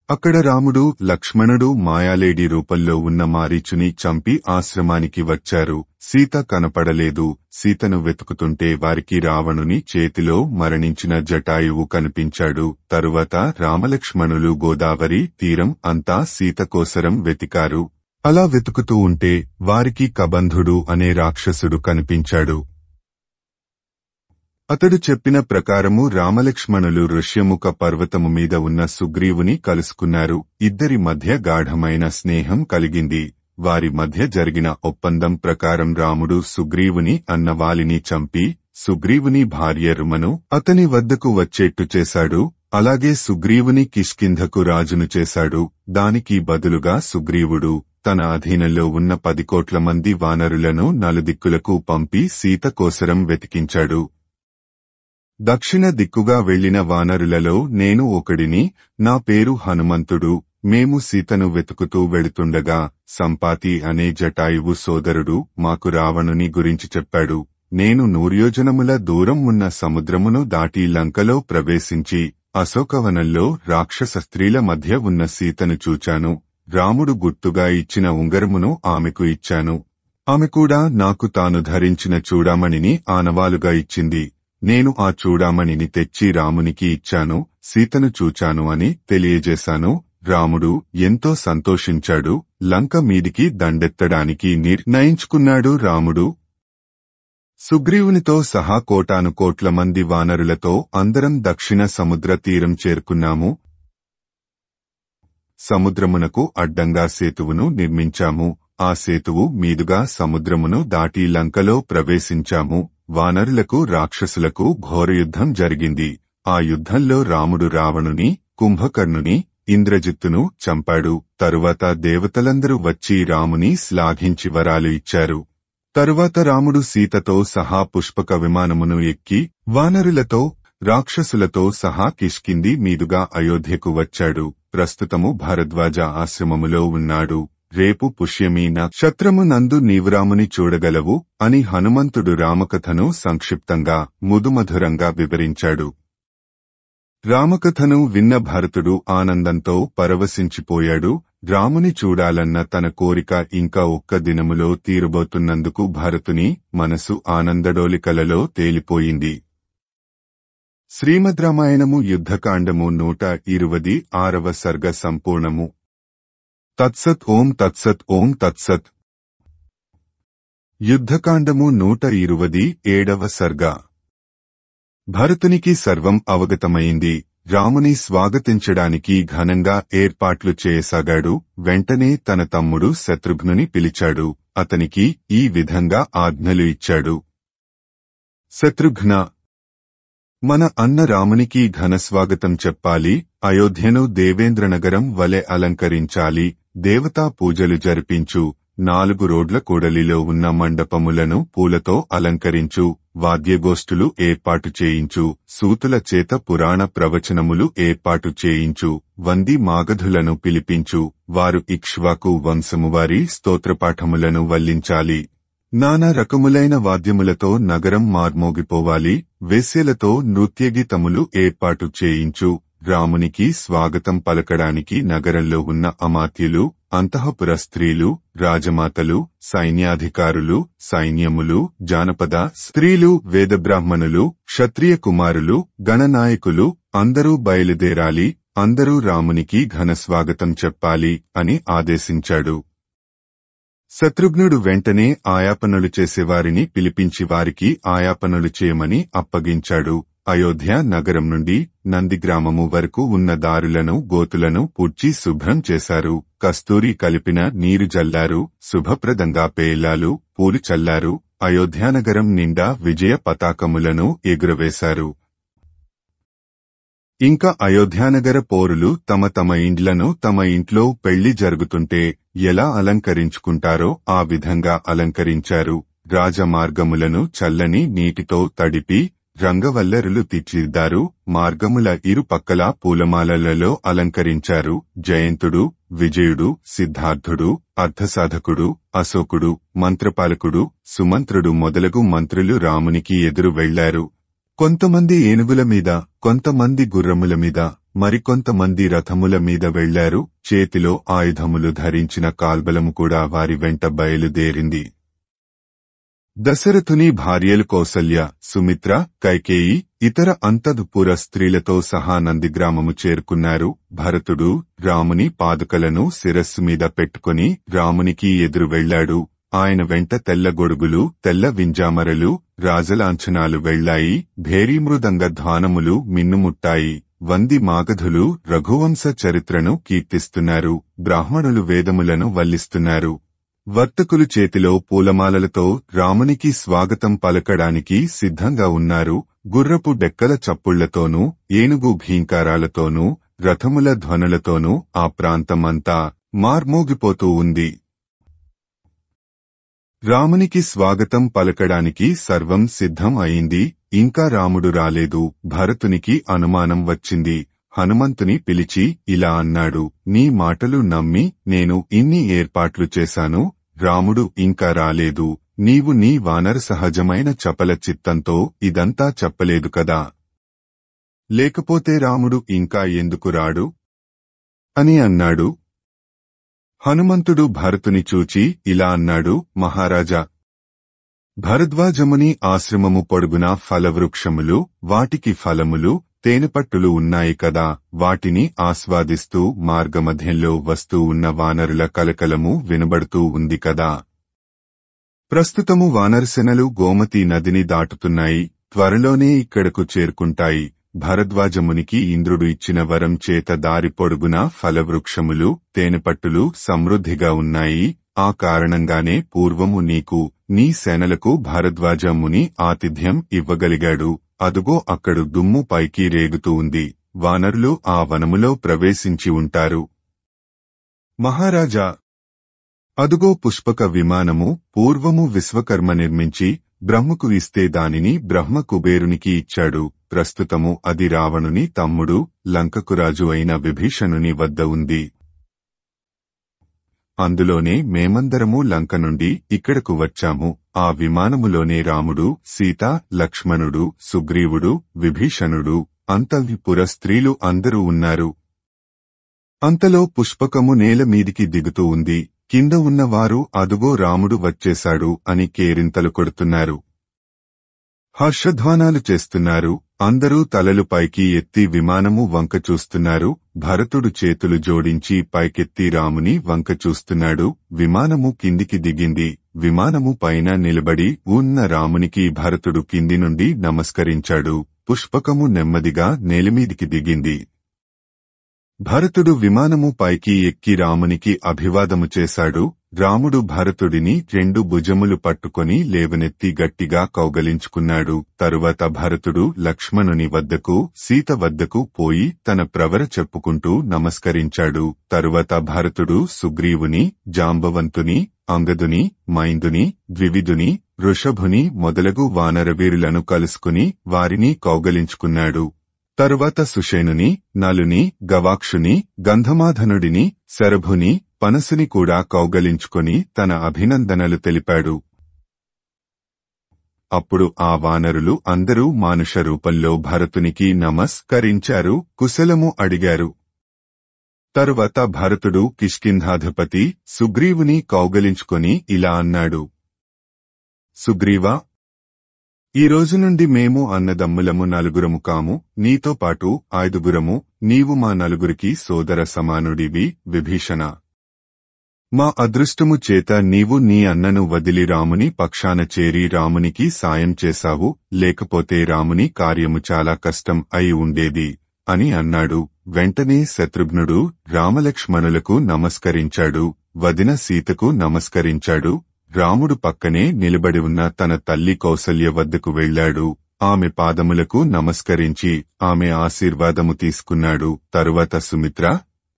అక్కడ రాముడు, లక్ష్మణుడు మాయాలేడి రూపంలో ఉన్న మారీచుని చంపి ఆశ్రమానికి వచ్చారు. సీత కనపడలేదు. సీతను వెతుకుతుంటే వారికి రావణుని చేతిలో మరణించిన జటాయువు కనిపించాడు. తరువాత రామలక్ష్మణులు గోదావరి తీరం అంతా సీత కోసరం వెతికారు. అలా వెతుకుతూ ఉంటే వారికి కబంధుడు అనే రాక్షసుడు కనిపించాడు. అతడు చెప్పిన ప్రకారము రామలక్ష్మణులు ఋష్యముఖ పర్వతము మీద ఉన్న సుగ్రీవుని కలుసుకున్నారు. ఇద్దరి మధ్య గాఢమైన స్నేహం కలిగింది. వారి మధ్య జరిగిన ఒప్పందం ప్రకారం రాముడు సుగ్రీవుని అన్నవాలిని చంపి సుగ్రీవుని భార్య రుమను అతని వద్దకు వచ్చేట్టు చేశాడు. అలాగే సుగ్రీవుని కిష్కింధకు రాజును చేశాడు. దానికి బదులుగా సుగ్రీవుడు తన అధీనంలో ఉన్న 10 కోట్ల మంది వానరులను నలుదిక్కులకు పంపి సీత కోసరం వెతికించాడు. దక్షిణ దిక్కుగా వెళ్లిన వానరులలో నేను ఒకడిని. నా పేరు హనుమంతుడు. మేము సీతను వెతుకుతూ వెడుతుండగా సంపాతి అనే జటాయువు సోదరుడు మాకు రావణుని గురించి చెప్పాడు. నేను 100 యోజనముల దూరం ఉన్న సముద్రమును దాటి లంకలో ప్రవేశించి అశోకవనంలో రాక్షస స్త్రీల మధ్య ఉన్న సీతను చూచాను. రాముడు గుర్తుగా ఇచ్చిన ఉంగరమును ఆమెకు ఇచ్చాను. ఆమె కూడా నాకు తాను ధరించిన చూడామణిని ఆనవాలుగా ఇచ్చింది. నేను ఆ చూడామణిని తెచ్చి రామునికి ఇచ్చాను. సీతను చూచాను అని తెలియజేశాను. రాముడు ఎంతో సంతోషించాడు. లంక మీదికి దండెత్తడానికి నిర్ణయించుకున్నాడు. రాముడు సుగ్రీవునితో సహా 1,000 కోట్ల మంది వానరులతో అందరం దక్షిణ సముద్ర తీరం చేరుకున్నాము. సముద్రమునకు అడ్డంగా సేతువును నిర్మించాము. ఆ సేతువు మీదుగా సముద్రమును దాటి లంకలో ప్రవేశించాము. వానరులకు రాక్షసులకు ఘోరయుద్ధం జరిగింది. ఆ యుద్ధంలో రాముడు రావణుని, కుంభకర్ణుని, ఇంద్రజిత్తును చంపాడు. తరువాత దేవతలందరూ వచ్చి రాముని శ్లాఘించి వరాలు ఇచ్చారు. తరువాత రాముడు సీతతో సహా పుష్పక విమానమును ఎక్కి వానరులతో, రాక్షసులతో సహా కిష్కింది మీదుగా అయోధ్యకు వచ్చాడు. ప్రస్తుతము భారద్వాజ ఆశ్రమములో ఉన్నాడు. రేపు పుష్యమీ నక్షత్రము నందు నీవు రాముని చూడగలవు అని హనుమంతుడు రామకథను సంక్షిప్తంగా ముదుమధురంగా వివరించాడు. రామకథను విన్న భరతుడు ఆనందంతో పరవశించిపోయాడు. రాముని చూడాలన్న తన కోరిక ఇంకా ఒక్క దినములో తీరబోతున్నందుకు భరతుని మనసు ఆనందడోలికలలో తేలిపోయింది. శ్రీమద్ రామాయణము యుద్ధకాండము 126వ సర్గ సంపూర్ణము. తత్సత్ ఓం తత్సత్ ఓం తత్సత్. యుద్ధకాండము 127వ సర్గ. భరతునికి సర్వం అవగతమైంది. రాముని స్వాగతించడానికి ఘనంగా ఏర్పాట్లు చేయసాగాడు. వెంటనే తన తమ్ముడు శత్రుఘ్నుని పిలిచాడు. అతనికి ఈ విధంగా ఆజ్ఞలు ఇచ్చాడు. శత్రుఘ్న, మన అన్న రామునికి ఘనస్వాగతం చెప్పాలి. అయోధ్యను దేవేంద్రనగరం వలె అలంకరించాలి. దేవతా పూజలు జరిపించు. 4 రోడ్ల కూడలిలో ఉన్న మండపములను పూలతో అలంకరించు. వాద్యగోష్ఠులు ఏర్పాటు చేయించు. సూతుల చేత పురాణ ప్రవచనములు ఏర్పాటు చేయించు. వంది మాగధులను పిలిపించు. వారు ఇక్ష్వాకు వంశమువారి స్తోత్రపాఠములను వల్లించాలి. నానా రకములైన వాద్యములతో నగరం మార్మోగిపోవాలి. వేశ్యలతో నృత్యగీతములు ఏర్పాటు చేయించు. రామునికి స్వాగతం పలకడానికి నగరంలో ఉన్న అమాత్యులు, అంతఃపుర స్త్రీలు, రాజమాతలు, సైన్యాధికారులు, సైన్యములు, జానపద స్త్రీలు, వేదబ్రాహ్మణులు, క్షత్రియ కుమారులు, గణనాయకులు అందరూ బయలుదేరాలి. అందరూ రామునికి ఘనస్వాగతం చెప్పాలి అని ఆదేశించాడు. శత్రుఘ్నుడు వెంటనే ఆయాపనలు చేసేవారిని పిలిపించి వారికి ఆయాపనలు చేయమని అప్పగించాడు. అయోధ్య నగరం నుండి నందిగ్రామము వరకు ఉన్న దారులను, గోతులను పూడ్చి శుభ్రం చేశారు. కస్తూరి కలిపిన నీరు జల్లారు. శుభప్రదంగా పేలాలు, పూలు చల్లారు. అయోధ్యానగరం నిండా విజయ పతాకములను ఎగురవేశారు. ఇంకా అయోధ్యానగర పౌరులు తమ తమ ఇండ్లను, తమ ఇంట్లో పెళ్లి జరుగుతుంటే ఎలా అలంకరించుకుంటారో ఆ విధంగా అలంకరించారు. రాజమార్గములను చల్లని నీటితో తడిపి రంగవల్లరులు తీర్చిదిద్దారు. మార్గముల ఇరు పక్కల పూలమాలలలో అలంకరించారు. జయంతుడు, విజయుడు, సిద్ధార్థుడు, అర్థసాధకుడు, అశోకుడు, మంత్రపాలకుడు, సుమంత్రుడు మొదలగు మంత్రులు రామునికి ఎదురు వెళ్లారు. కొంతమంది ఏనుగుల మీద, కొంతమంది గుర్రముల మీద, మరికొంతమంది రథముల మీద వెళ్లారు. చేతిలో ఆయుధములు ధరించిన కాల్బలము కూడా వారి వెంట బయలుదేరింది. దశరథుని భార్యలు కౌసల్య, సుమిత్ర, కైకేయి, ఇతర అంతఃపుర స్త్రీలతో సహా నందిగ్రామము చేరుకున్నారు. భరతుడు రాముని పాదుకలను శిరస్సు మీద పెట్టుకుని రామునికి ఎదురు వెళ్లాడు. ఆయన వెంట తెల్ల గొడుగులు, తెల్ల వింజామరలు, రాజలాంఛనాలు వెళ్లాయి. భేరీమృదంగ ధ్వానములు మిన్నుముట్టాయి. వంది మాగధులు రఘువంశ చరిత్రను కీర్తిస్తున్నారు. బ్రాహ్మణులు వేదములను వల్లిస్తున్నారు. వర్తకులు చేతిలో పూలమాలలతో రామునికి స్వాగతం పలకడానికి సిద్ధంగా ఉన్నారు. గుర్రపు డెక్కల చప్పుళ్లతోనూ, ఏనుగు భీంకారాలతోనూ, రథముల ధ్వనులతోనూ ఆ ప్రాంతమంతా మార్మోగిపోతూ ఉంది. రామునికి స్వాగతం పలకడానికి సర్వం సిద్ధం అయింది. ఇంకా రాముడు రాలేదు. భరతునికి అనుమానం వచ్చింది. హనుమంతుని పిలిచి ఇలా అన్నాడు, నీ మాటలు నమ్మి నేను ఇన్ని ఏర్పాట్లు చేశాను. రాముడు ఇంకా రాలేదు. నీవు నీ వానర సహజమైన చపల చిత్తంతో ఇదంతా చెప్పలేదు కదా. లేకపోతే రాముడు ఇంకా ఎందుకు రాడు అని అన్నాడు. హనుమంతుడు భరతుని చూచి ఇలా అన్నాడు, మహారాజా, భరద్వాజముని ఆశ్రమము పొడుగున ఫలవృక్షములు, వాటికి ఫలములు, తేనెపట్టులు ఉన్నాయి కదా. వాటిని ఆస్వాదిస్తూ మార్గమధ్యంలో వస్తూ ఉన్న వానరుల కలకలము వినబడుతూ ఉంది కదా. ప్రస్తుతము వానరసేనలు గోమతీ నదిని దాటుతున్నాయి. త్వరలోనే ఇక్కడకు చేరుకుంటాయి. భరద్వాజమునికి ఇంద్రుడు ఇచ్చిన వరం చేత దారి పొడుగున ఫలవృక్షములు, తేనెపట్టులు సమృద్ధిగా ఉన్నాయి. ఆ కారణంగానే పూర్వము నీకు, నీ సేనలకు భరద్వాజ ముని ఆతిథ్యం ఇవ్వగలిగాడు. అదుగో అక్కడు దుమ్ము పైకి రేగుతూ ఉంది. వానరులు ఆ వనములో ప్రవేశించి ఉంటారు. మహారాజా, అదుగో పుష్పక విమానము పూర్వము విశ్వకర్మ నిర్మించి బ్రహ్మకు ఇస్తే దానిని బ్రహ్మ కుబేరునికి ఇచ్చాడు. ప్రస్తుతము అది రావణుని తమ్ముడు లంకకురాజు అయిన విభీషణుని వద్ద ఉంది. అందులోనే మేమందరము లంక నుండి ఇక్కడకు వచ్చాము. ఆ విమానములోనే రాముడు, సీత, లక్ష్మణుడు, సుగ్రీవుడు, విభీషణుడు, అంతఃపుర స్త్రీలు అందరూ ఉన్నారు. అంతలో పుష్పకము నేల మీదికి దిగుతూ ఉంది. కింద ఉన్నవారు అదుగో రాముడు వచ్చేశాడు అని కేరింతలు కొడుతున్నారు. హర్షధ్వానాలు చేస్తున్నారు. అందరూ తలలు పైకి ఎత్తి విమానము వంక చూస్తున్నారు. భరతుడు చేతులు జోడించి పైకెత్తి రాముని వంక చూస్తున్నాడు. విమానము కిందికి దిగింది. విమానము పైన నిలబడి ఉన్న రామునికి భరతుడు కింది నుండి నమస్కరించాడు. పుష్పకము నెమ్మదిగా నేలమీదికి దిగింది. భరతుడు విమానము పైకి ఎక్కి రామునికి అభివాదము చేశాడు. రాముడు భరతుడిని రెండు భుజములు పట్టుకొని లేవనెత్తి గట్టిగా కౌగలించుకున్నాడు. తరువాత భరతుడు లక్ష్మణుని వద్దకు, సీత వద్దకు పోయి తన ప్రవర చెప్పుకుంటూ నమస్కరించాడు. తరువాత భరతుడు సుగ్రీవుని, జాంబవంతుని, అంగదుని, మైందుని, ద్వివిదుని, వృషభుని మొదలగు వానరవీరులను కలుసుకుని వారిని కౌగలించుకున్నాడు. తరువాత సుషేనుని, నలుని, గవాక్షుని, గంధమాధనుడిని, శరభుని, పనసుని కూడా కౌగలించుకొని తన అభినందనలు తెలిపాడు. అప్పుడు ఆ వానరులు అందరూ మానుష రూపంలో భరతునికి నమస్కరించారు, కుశలము అడిగారు. తరువాత భరతుడు కిష్కింధాధిపతి సుగ్రీవుని కౌగలించుకొని ఇలా అన్నాడు, సుగ్రీవా, ఈ రోజు నుండి మేము అన్నదమ్ములము నలుగురము కాము. నీతో పాటు 5గురము. నీవు మా నలుగురికి సోదర సమానుడివి. విభీషణ, మా అదృష్టము చేత నీవు నీ అన్నను వదిలి రాముని పక్షాన చేరి రామునికి సాయం చేశావు. లేకపోతే రాముని కార్యము చాలా కష్టం అయి ఉండేది అని అన్నాడు. వెంటనే శత్రుఘ్నుడు రామలక్ష్మణులకు నమస్కరించాడు. వదిన సీతకు నమస్కరించాడు. రాముడు పక్కనే నిలబడి ఉన్న తన తల్లి కౌసల్య వద్దకు వెళ్లాడు. ఆమె పాదములకు నమస్కరించి ఆమె ఆశీర్వాదము తీసుకున్నాడు. తరువాత సుమిత్ర,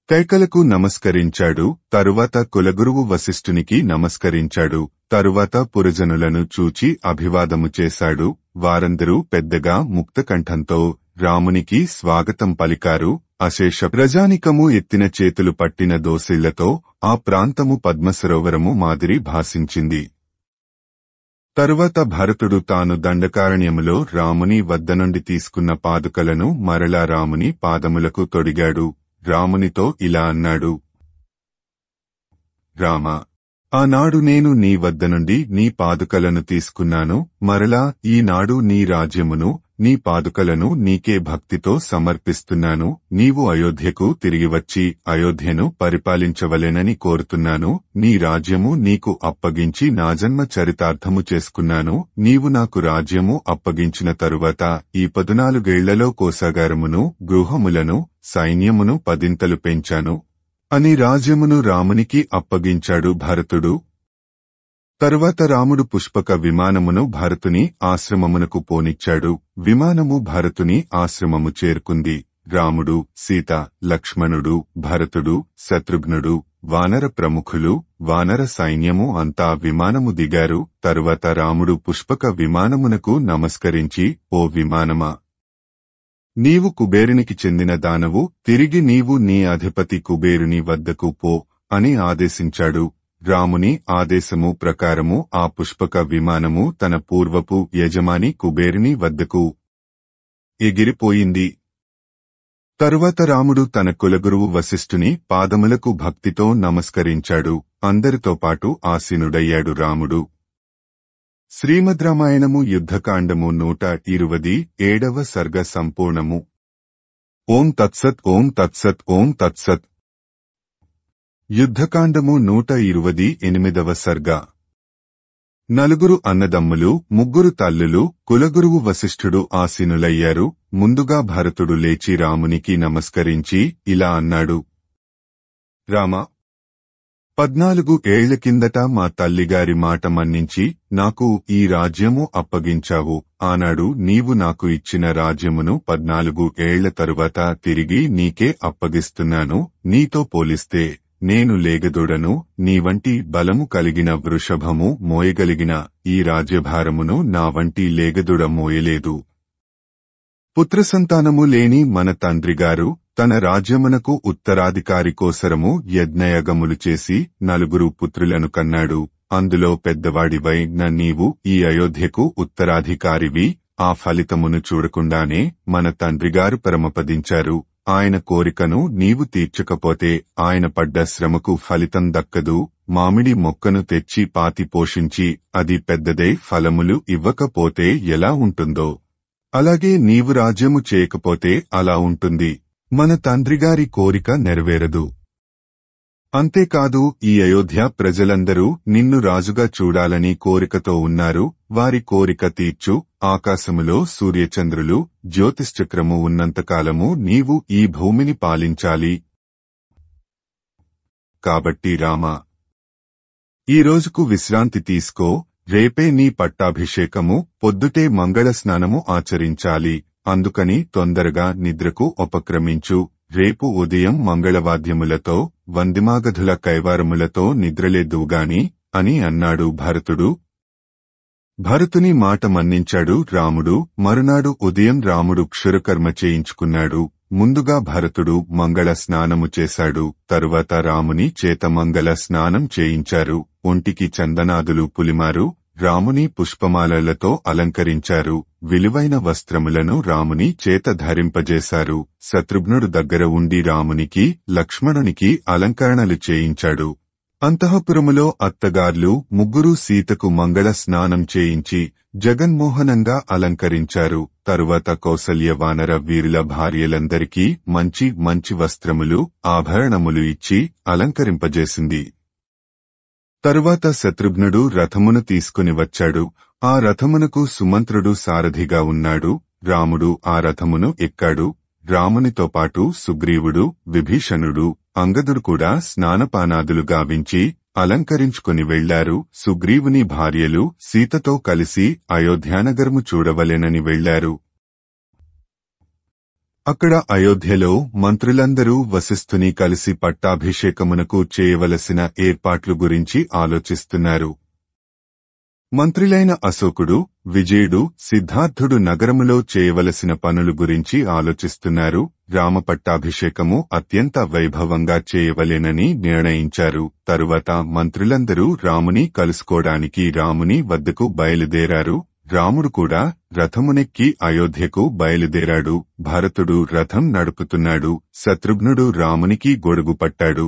కైకలకు నమస్కరించాడు. తరువాత కులగురువు వశిష్ఠునికి నమస్కరించాడు. తరువాత పురజనులను చూచి అభివాదము చేశాడు. వారందరూ పెద్దగా ముక్తకంఠంతో రామునికి స్వాగతం పలికారు. అశేష ప్రజానికము ఎత్తిన చేతులు పట్టిన దోసిళ్లతో ఆ ప్రాంతము పద్మసరోవరము మాదిరి భాసించింది. తరువాత భరతుడు తాను దండకారణ్యములో రాముని వద్ద నుండి తీసుకున్న పాదుకలను మరలా రాముని పాదములకు తొడిగాడు. రామునితో ఇలా అన్నాడు: రామా, ఆనాడు నేను నీ వద్ద నుండి నీ పాదుకలను తీసుకున్నాను. మరలా ఈనాడు నీ రాజ్యమును, నీ పాదుకలను నీకే భక్తితో సమర్పిస్తున్నాను. నీవు అయోధ్యకు తిరిగి వచ్చి అయోధ్యను పరిపాలించవలెనని కోరుతున్నాను. నీ రాజ్యము నీకు అప్పగించి నా జన్మ చరితార్థము చేసుకున్నాను. నీవు నాకు రాజ్యము అప్పగించిన తరువాత ఈ 14 ఏళ్లలో కోశాగారమును, గృహములను, సైన్యమును 10 పెంచాను అని రాజ్యమును రామునికి అప్పగించాడు భరతుడు. తరువాత రాముడు పుష్పక విమానమును భరతుని ఆశ్రమమునకు పోనిచ్చాడు. విమానము భరతుని ఆశ్రమము చేరుకుంది. రాముడు, సీత, లక్ష్మణుడు, భరతుడు, శత్రుఘ్నుడు, వానర ప్రముఖులు, వానర సైన్యము అంతా విమానము దిగారు. తరువాత రాముడు పుష్పక విమానమునకు నమస్కరించి, ఓ విమానమా, నీవు కుబేరునికి చెందిన దానవు, తిరిగి నీవు నీ అధిపతి కుబేరుని వద్దకు పో అని ఆదేశించాడు. రాముని ఆదేశము ప్రకారము ఆ పుష్పక విమానము తన పూర్వపు యజమాని కుబేరుని వద్దకు ఎగిరిపోయింది. తరువాత రాముడు తన కులగురువు వశిష్ఠుని పాదములకు భక్తితో నమస్కరించాడు. అందరితో పాటు ఆసీనుడయ్యాడు రాముడు. శ్రీమద్ రామాయణము యుద్ధకాండము 127వ సర్గ సంపూర్ణము. ఓం తత్సత్. ఓం తత్సత్. ఓం తత్సత్. యుద్ధకాండము 128వ సర్గ. 4 అన్నదమ్ములు, 3 తల్లులు, కులగురువు వశిష్ఠుడు ఆసీనులయ్యారు. ముందుగా భరతుడు లేచి రామునికి నమస్కరించి ఇలా అన్నాడు: రామా, 14 ఏళ్ల కిందట మా తల్లిగారి మాట మన్నించి నాకు ఈ రాజ్యము అప్పగించావు. ఆనాడు నీవు నాకు ఇచ్చిన రాజ్యమును 14 ఏళ్ల తరువాత తిరిగి నీకే అప్పగిస్తున్నాను. నీతో పోలిస్తే నేను లేగదూడను. నీ వంటి బలము కలిగిన వృషభము మోయగలిగిన ఈ రాజ్యభారమును నా వంటి లేగదూడ మోయలేదు. పుత్రసంతానము లేని మన తండ్రిగారు తన రాజ్యమునకు ఉత్తరాధికారి కోసరము యజ్ఞయాగములు చేసి 4 పుత్రులను కన్నాడు. అందులో పెద్దవాడివైన నీవు ఈ అయోధ్యకు ఉత్తరాధికారివి. ఆ ఫలితమును చూడకుండానే మన తండ్రిగారు పరమపదించారు. ఆయన కోరికను నీవు తీర్చకపోతే ఆయన పడ్డ శ్రమకు ఫలితం దక్కదు. మామిడి మొక్కను తెచ్చి పాతి పోషించి అది పెద్దదై ఫలములు ఇవ్వకపోతే ఎలా ఉంటుందో అలాగే నీవు రాజ్యము చేయకపోతే అలా ఉంటుంది. మన తండ్రిగారి కోరిక నెరవేరదు. అంతేకాదు ఈ అయోధ్య ప్రజలందరూ నిన్ను రాజుగా చూడాలని కోరికతో ఉన్నారు. వారి కోరిక తీర్చు. ఆకాశములో సూర్యచంద్రులు, జ్యోతిశ్చక్రము ఉన్నంతకాలము నీవు ఈ భూమిని పాలించాలి. కాబట్టి రామా, ఈ రోజుకు విశ్రాంతి తీసుకో. రేపే నీ పట్టాభిషేకము, పొద్దుటే మంగళ స్నానము ఆచరించాలి. అందుకని తొందరగా నిద్రకు ఉపక్రమించు. రేపు ఉదయం మంగళవాద్యములతో, వందిమాగధుల కైవారములతో నిద్రలేదువుగాని అని అన్నాడు భరతుడు. భరతుని మాట మన్నించాడు రాముడు. మరునాడు ఉదయం రాముడు క్షురకర్మ చేయించుకున్నాడు. ముందుగా భరతుడు మంగళ స్నానము చేశాడు. తరువాత రాముని చేత మంగళ స్నానం చేయించారు. ఒంటికి చందనాదులు పులిమారు. రాముని పుష్పమాలలతో అలంకరించారు. విలువైన వస్త్రములను రాముని చేత ధరింపజేశారు. శత్రుఘ్నుడు దగ్గర ఉండి రామునికి, లక్ష్మణునికి అలంకరణలు చేయించాడు. అంతఃపురములో అత్తగార్లు 3 సీతకు మంగళ స్నానం చేయించి జగన్మోహనంగా అలంకరించారు. తరువాత కౌసల్య వానర వీరుల భార్యలందరికీ మంచి మంచి వస్త్రములు, ఆభరణములు ఇచ్చి అలంకరింపజేసింది. తరువాత శత్రుఘ్నుడు రథమును తీసుకుని వచ్చాడు. ఆ రథమునకు సుమంత్రుడు సారథిగా ఉన్నాడు. రాముడు ఆ రథమును ఎక్కాడు. రామునితో పాటు సుగ్రీవుడు, విభీషణుడు, అంగదుడు కూడా స్నానపానాదులు గావించి అలంకరించుకుని వెళ్లారు. సుగ్రీవుని భార్యలు సీతతో కలిసి అయోధ్యానగరము చూడవలెనని వెళ్లారు. అక్కడ అయోధ్యలో మంత్రులందరూ వశిష్ఠుని కలిసి పట్టాభిషేకమునకు చేయవలసిన ఏర్పాట్లు గురించి ఆలోచిస్తున్నారు. మంత్రులైన అశోకుడు, విజయుడు, సిద్ధార్థుడు నగరములో చేయవలసిన పనులు గురించి ఆలోచిస్తున్నారు. రామ పట్టాభిషేకము అత్యంత వైభవంగా చేయవలెనని నిర్ణయించారు. తరువాత మంత్రులందరూ రాముని కలుసుకోవడానికి రాముని వద్దకు బయలుదేరారు. రాముడు కూడా రథమునెక్కి అయోధ్యకు బయలుదేరాడు. భరతుడు రథం నడుపుతున్నాడు. శత్రుఘ్నుడు రామునికి గొడుగు పట్టాడు.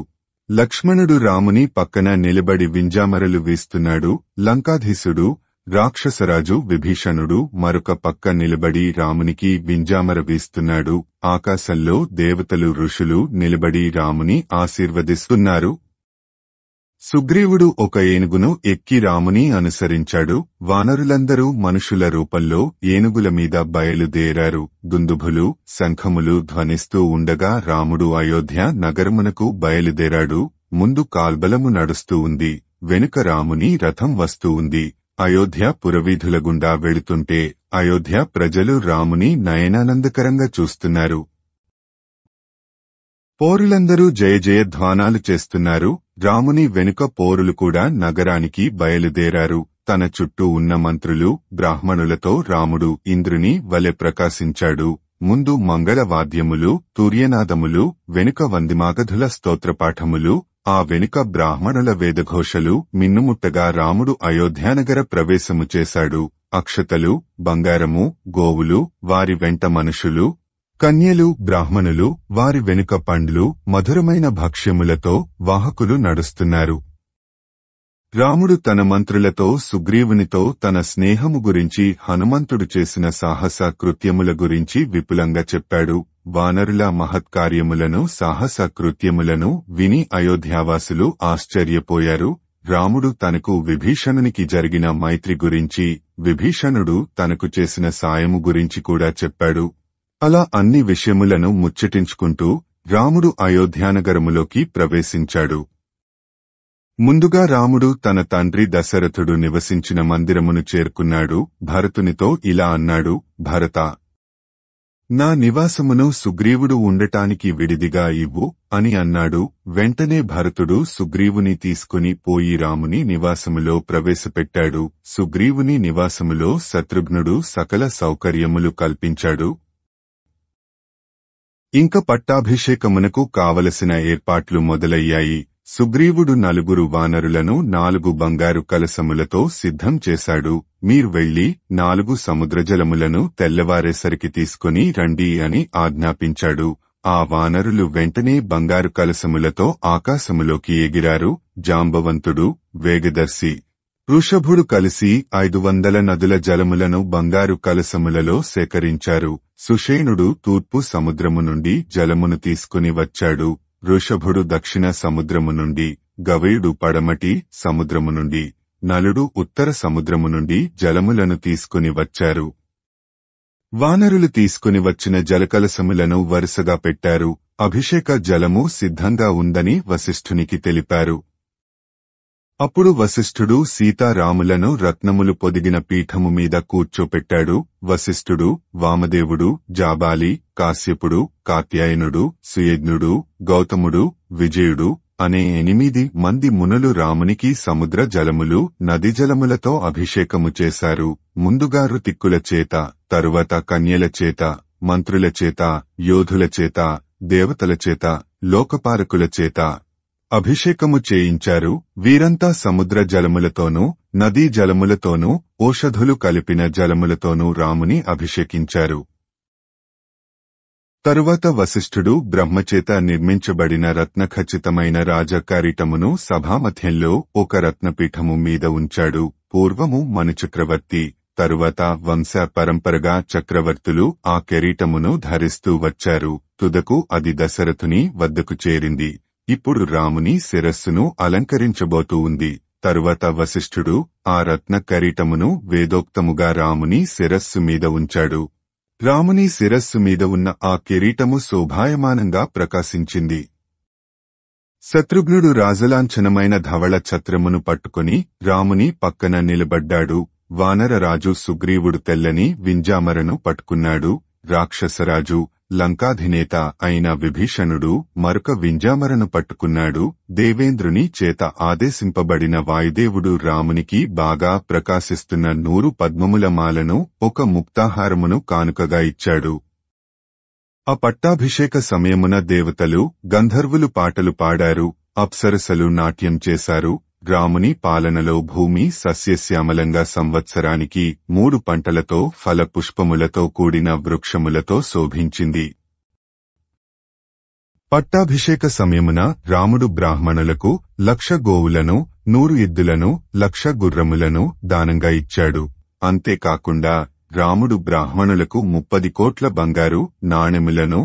లక్ష్మణుడు రాముని పక్కన నిలబడి వింజామరలు వీస్తున్నాడు. లంకాధీసుడు, రాక్షసరాజు విభీషణుడు మరొక పక్క నిలబడి రామునికి వింజామర వీస్తున్నాడు. ఆకాశంలో దేవతలు, ఋషులు నిలబడి రాముని ఆశీర్వదిస్తున్నారు. సుగ్రీవుడు ఒక ఏనుగును ఎక్కి రాముని అనుసరించాడు. వానరులందరూ మనుషుల రూపంలో ఏనుగుల మీద బయలుదేరారు. దుందుభులు, శంఖములు ధ్వనిస్తూ ఉండగా రాముడు అయోధ్య నగరమునకు బయలుదేరాడు. ముందు కాల్బలము నడుస్తూ ఉంది. వెనుక రాముని రథం వస్తూ ఉంది. అయోధ్య పురవీధుల గుండా వెళుతుంటే అయోధ్య ప్రజలు రాముని నయనానందకరంగా చూస్తున్నారు. పౌరులందరూ జయ జయ ధ్వానాలు చేస్తున్నారు. రాముని వెనుక పౌరులు కూడా నగరానికి బయలుదేరారు. తన చుట్టూ ఉన్న మంత్రులు, బ్రాహ్మణులతో రాముడు ఇంద్రుని వలె ప్రకాశించాడు. ముందు మంగళవాద్యములు, తూర్యనాదములు, వెనుక వందిమాగధుల స్తోత్రపాఠములు, ఆ వెనుక బ్రాహ్మణుల వేదఘోషలు మిన్నుముట్టగా రాముడు అయోధ్యానగర ప్రవేశము చేశాడు. అక్షతలు, బంగారము, గోవులు, వారి వెంట మనుషులు, కన్యలు, బ్రాహ్మణులు, వారి వెనుక పండ్లు, మధురమైన భక్ష్యములతో వాహకులు నడుస్తున్నారు. రాముడు తన మంత్రులతో, సుగ్రీవునితో తన స్నేహము గురించి, హనుమంతుడు చేసిన సాహస కృత్యముల గురించి విపులంగా చెప్పాడు. వానరుల మహత్కార్యములను, సాహస కృత్యములను విని అయోధ్యావాసులు ఆశ్చర్యపోయారు. రాముడు తనకు విభీషణునికి జరిగిన మైత్రి గురించి, విభీషణుడు తనకు చేసిన సాయము గురించి కూడా చెప్పాడు. అలా అన్ని విషయములను ముచ్చటించుకుంటూ రాముడు అయోధ్యానగరములోకి ప్రవేశించాడు. ముందుగా రాముడు తన తండ్రి దశరథుడు నివసించిన మందిరమును చేరుకున్నాడు. భరతునితో ఇలా అన్నాడు: భరతా, నా నివాసమును సుగ్రీవుడు ఉండటానికి విడిదిగా ఇవ్వు అని అన్నాడు. వెంటనే భరతుడు సుగ్రీవుని తీసుకుని పోయి రాముని నివాసములో ప్రవేశపెట్టాడు. సుగ్రీవుని నివాసములో శత్రుఘ్నుడు సకల సౌకర్యములు కల్పించాడు. ఇంక పట్టాభిషేకమునకు కావలసిన ఏర్పాట్లు మొదలయ్యాయి. సుగ్రీవుడు 4 వానరులను 4 బంగారు కలశములతో సిద్ధం చేశాడు. మీరు వెళ్లి 4 సముద్రజలములను తెల్లవారేసరికి తీసుకుని రండి అని ఆజ్ఞాపించాడు. ఆ వానరులు వెంటనే బంగారు కలశములతో ఆకాశములోకి ఎగిరారు. జాంబవంతుడు, వేగదర్శి, వృషభుడు కలిసి 500 నదుల జలములను బంగారు కలశములలో సేకరించారు. సుషేణుడు తూర్పు సముద్రము నుండి జలమును తీసుకుని వచ్చాడు. వృషభుడు దక్షిణ సముద్రము నుండి, గవయుడు పడమటి సముద్రము నుండి, నలుడు ఉత్తర సముద్రము నుండి జలములను తీసుకుని వచ్చారు. వానరులు తీసుకుని వచ్చిన జలకలశములను వరుసగా పెట్టారు. అభిషేక జలము సిద్ధంగా ఉందని వశిష్ఠునికి తెలిపారు. అప్పుడు వశిష్ఠుడు సీతారాములను రత్నములు పొదిగిన పీఠము మీద కూర్చోపెట్టాడు. వశిష్ఠుడు, వామదేవుడు, జాబాలి, కాశ్యపుడు, కాత్యాయనుడు, సుయజ్ఞుడు, గౌతముడు, విజయుడు అనే 8 మంది మునులు రామునికి సముద్ర జలములు, నది జలములతో అభిషేకము చేశారు. ముందుగా ఋతిక్కుల చేత, తరువాత కన్యల చేత, మంత్రుల చేత, యోధుల చేత, దేవతల చేత, లోకపాలకుల చేత అభిషేకము చేయించారు. వీరంతా సముద్ర జలములతోనూ, నదీ జలములతోనూ, ఓషధులు కలిపిన జలములతోనూ రాముని అభిషేకించారు. తరువాత వశిష్ఠుడు బ్రహ్మచేత నిర్మించబడిన రత్నఖచితమైన రాజకరీటమును సభామధ్యంలో ఒక రత్నపీఠము మీద ఉంచాడు. పూర్వము మనుచక్రవర్తి, తరువాత వంశ పరంపరగా చక్రవర్తులు ఆ కిరీటమును ధరిస్తూ వచ్చారు. తుదకు అది దశరథుని వద్దకు చేరింది. ఇప్పుడు రాముని శిరస్సును అలంకరించబోతూ ఉంది. తరువాత వశిష్ఠుడు ఆ రత్న కరీటమును వేదోక్తముగా రాముని శిరస్సు మీద ఉంచాడు. రాముని శిరస్సు మీద ఉన్న ఆ కిరీటము శోభాయమానంగా ప్రకాశించింది. శత్రుఘ్నుడు రాజలాంఛనమైన ధవళ ఛత్రమును పట్టుకుని రాముని పక్కన నిలబడ్డాడు. వానరరాజు సుగ్రీవుడు తెల్లని వింజామరను పట్టుకున్నాడు. రాక్షసరాజు లంకాధినేత అయిన విభీషణుడు మరొక వింజామరను పట్టుకున్నాడు. దేవేంద్రుని చేత ఆదేశింపబడిన వాయుదేవుడు రామునికి బాగా ప్రకాశిస్తున్న 100 పద్మముల మాలను ఒక ముక్తాహారమును కానుకగా ఇచ్చాడు. ఆ పట్టాభిషేక సమయమున దేవతలు, గంధర్వులు పాటలు పాడారు, అప్సరసలు నాట్యం చేశారు. రాముని పాలనలో భూమి సస్యశ్యామలంగా సంవత్సరానికి 3 పంటలతో ఫల పుష్పములతో కూడిన వృక్షములతో శోభించింది. పట్టాభిషేక సమయమున రాముడు బ్రాహ్మణులకు 1,00,000 గోవులను, 100 ఎద్దులను, 1,00,000 గుర్రములను దానంగా ఇచ్చాడు. అంతేకాకుండా రాముడు బ్రాహ్మణులకు 30 కోట్ల బంగారు నాణెములను,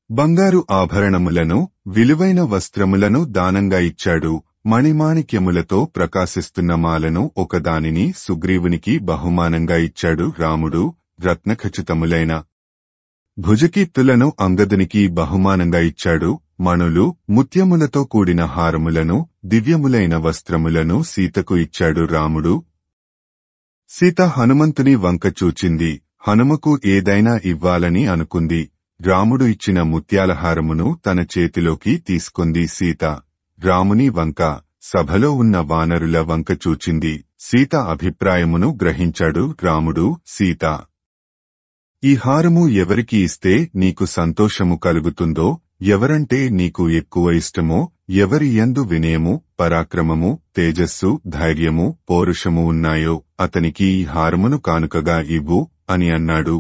బంగారు ఆభరణములను, విలువైన వస్త్రములను దానంగా ఇచ్చాడు. మణిమాణిక్యములతో ప్రకాశిస్తున్న మాలను ఒకదానిని సుగ్రీవునికి బహుమానంగా ఇచ్చాడు. రాముడు రత్నఖచితములైన భుజకీర్తులను అంగదునికి బహుమానంగా ఇచ్చాడు. మణులు, ముత్యములతో కూడిన హారములను, దివ్యములైన వస్త్రములను సీతకు ఇచ్చాడు. రాముడు సీత హనుమంతుని వంక చూచింది. హనుమకు ఏదైనా ఇవ్వాలని అనుకుంది. రాముడు ఇచ్చిన ముత్యాల హారమును తన చేతిలోకి తీసుకుంది సీత. రాముని వంక, సభలో ఉన్న వానరుల వంక చూచింది. సీత అభిప్రాయమును గ్రహించాడు రాముడు. సీత, ఈ హారము ఎవరికి ఇస్తే నీకు సంతోషము కలుగుతుందో, ఎవరంటే నీకు ఎక్కువ ఇష్టమో, ఎవరి యందు వినయము, పరాక్రమము, తేజస్సు, ధైర్యము, పౌరుషము ఉన్నాయో అతనికి ఈ హారమును కానుకగా ఇవ్వు అని అన్నాడు.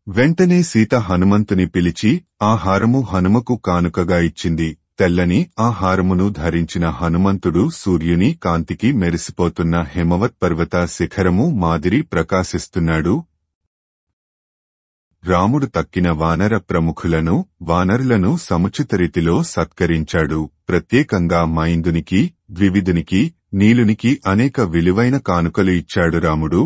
వెంటనే సీత హనుమంతుని పిలిచి ఆ హారము హనుమకు కానుకగా ఇచ్చింది. తెల్లని ఆ హారమును ధరించిన హనుమంతుడు సూర్యుని కాంతికి మెరిసిపోతున్న హిమవత్ పర్వత శిఖరము మాదిరి ప్రకాశిస్తున్నాడు. రాముడు తక్కిన వానర ప్రముఖులను, వానరులను సముచిత రీతిలో సత్కరించాడు. ప్రత్యేకంగా మైందునికి, ద్వివిధునికి, నీలునికి అనేక విలువైన కానుకలు ఇచ్చాడు రాముడు.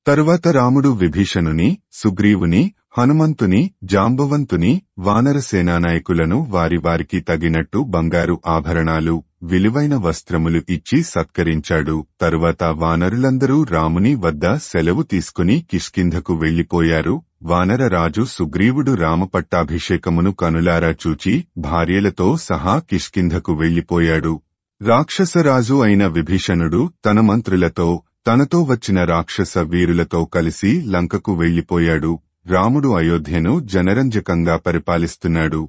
తరువాత రాముడు విభీషణుని, సుగ్రీవుని, హనుమంతుని, జాంబవంతుని, వానర సేనానాయకులను వారికి తగినట్టు బంగారు ఆభరణాలు, విలువైన వస్త్రములు ఇచ్చి సత్కరించాడు. తరువాత వానరులందరూ రాముని వద్ద సెలవు తీసుకుని కిష్కింధకు వెళ్లిపోయారు. వానర రాజు సుగ్రీవుడు రామపట్టాభిషేకమును కనులారా చూచి భార్యలతో సహా కిష్కింధకు వెళ్లిపోయాడు. రాక్షసరాజు అయిన విభీషణుడు తన మంత్రులతో, తనతో వచ్చిన రాక్షస వీరులతో కలిసి లంకకు వెళ్లిపోయాడు. రాముడు అయోధ్యను జనరంజకంగా పరిపాలిస్తున్నాడు.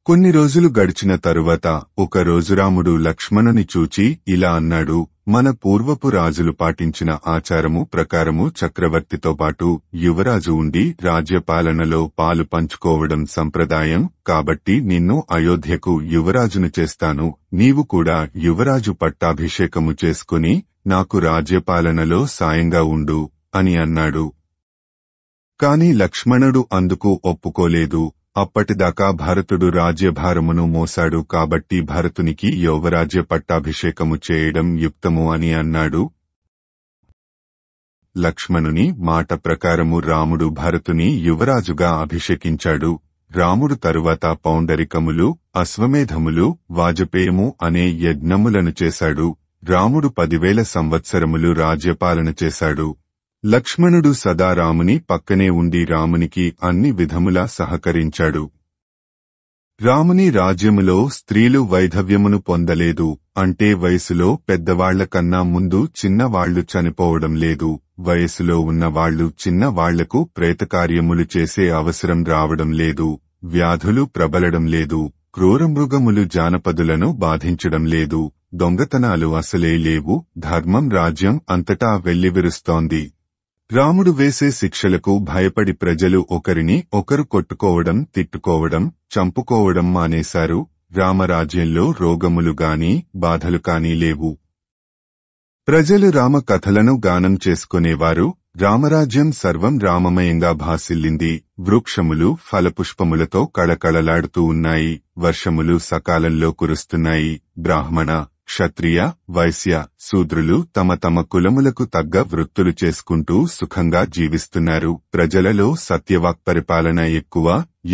కొన్ని రోజులు గడిచిన తరువాత ఒకరోజు రాముడు లక్ష్మణుని చూచి ఇలా అన్నాడు. మన పూర్వపు రాజులు పాటించిన ఆచారము ప్రకారము చక్రవర్తితో పాటు యువరాజు ఉండి రాజ్యపాలనలో పాలు పంచుకోవడం సంప్రదాయం. కాబట్టి నిన్ను అయోధ్యకు యువరాజును చేస్తాను. నీవు కూడా యువరాజు పట్టాభిషేకము చేసుకుని నాకు రాజ్యపాలనలో సాయంగా ఉండు అని అన్నాడు. కాని లక్ష్మణుడు అందుకు ఒప్పుకోలేదు. అప్పటిదాకా భరతుడు రాజ్యభారమును మోసాడు కాబట్టి భరతునికి యువరాజ్య పట్టాభిషేకము చేయడం యుక్తము అని అన్నాడు. లక్ష్మణుని మాట ప్రకారము రాముడు భరతుని యువరాజుగా అభిషేకించాడు. రాముడు తరువాత పౌండరికములు, అశ్వమేధములు, వాజపేయము అనే యజ్ఞములను చేశాడు. రాముడు 10,000 సంవత్సరములు రాజ్యపాలన చేశాడు. లక్ష్మణుడు సదా రాముని పక్కనే ఉండి రామునికి అన్ని విధములా సహకరించాడు. రాముని రాజ్యములో స్త్రీలు వైధవ్యమును పొందలేదు. అంటే వయసులో పెద్దవాళ్ల కన్నా ముందు చిన్నవాళ్లు చనిపోవడం లేదు. వయసులో ఉన్నవాళ్లు చిన్నవాళ్లకు ప్రేతకార్యములు చేసే అవసరం రావడం లేదు. వ్యాధులు ప్రబలడం లేదు. క్రూరమృగములు జానపదులను బాధించడం లేదు. దొంగతనాలు అసలే లేవు. ధర్మం రాజ్యం అంతటా వెల్లివిరుస్తోంది. రాముడు వేసే శిక్షలకు భయపడి ప్రజలు ఒకరిని ఒకరు కొట్టుకోవడం, తిట్టుకోవడం, చంపుకోవడం మానేశారు. రామరాజ్యంలో రోగములు గాని బాధలు కాని లేవు. ప్రజలు రామ కథలను గానం చేసుకునేవారు. రామరాజ్యం సర్వం రామమయంగా భాసిల్లింది. వృక్షములు ఫలపుష్పములతో కళకళలాడుతూ ఉన్నాయి. వర్షములు సకాలంలో కురుస్తున్నాయి. బ్రాహ్మణ, క్షత్రియ, వైశ్య, శూద్రులు తమ తమ కులములకు తగ్గ వృత్తులు చేసుకుంటూ సుఖంగా జీవిస్తున్నారు. ప్రజలలో సత్యవాక్ పరిపాలన ఎక్కువ.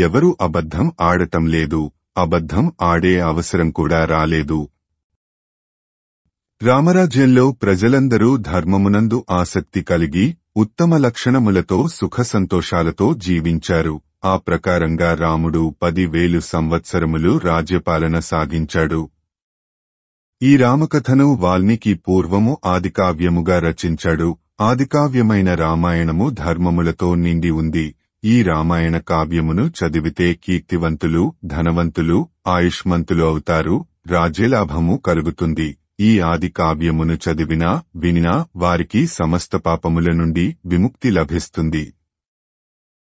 ఎవరూ అబద్ధం ఆడటం లేదు. అబద్ధం ఆడే అవసరం కూడా రాలేదు. రామరాజ్యంలో ప్రజలందరూ ధర్మమునందు ఆసక్తి కలిగి ఉత్తమ లక్షణములతో సుఖసంతోషాలతో జీవించారు. ఆ ప్రకారంగా రాముడు 10,000 సంవత్సరములు రాజ్యపాలన సాగించాడు. ఈ రామకథను వాల్మీకి పూర్వము ఆదికావ్యముగా రచించాడు. ఆదికావ్యమైన రామాయణము ధర్మములతో నిండి ఉంది. ఈ రామాయణ కావ్యమును చదివితే కీర్తివంతులు, ధనవంతులు, ఆయుష్మంతులు అవుతారు. రాజ్యలాభము కలుగుతుంది. ఈ ఆది కావ్యమును చదివినా వినినా వారికి సమస్త పాపముల నుండి విముక్తి లభిస్తుంది.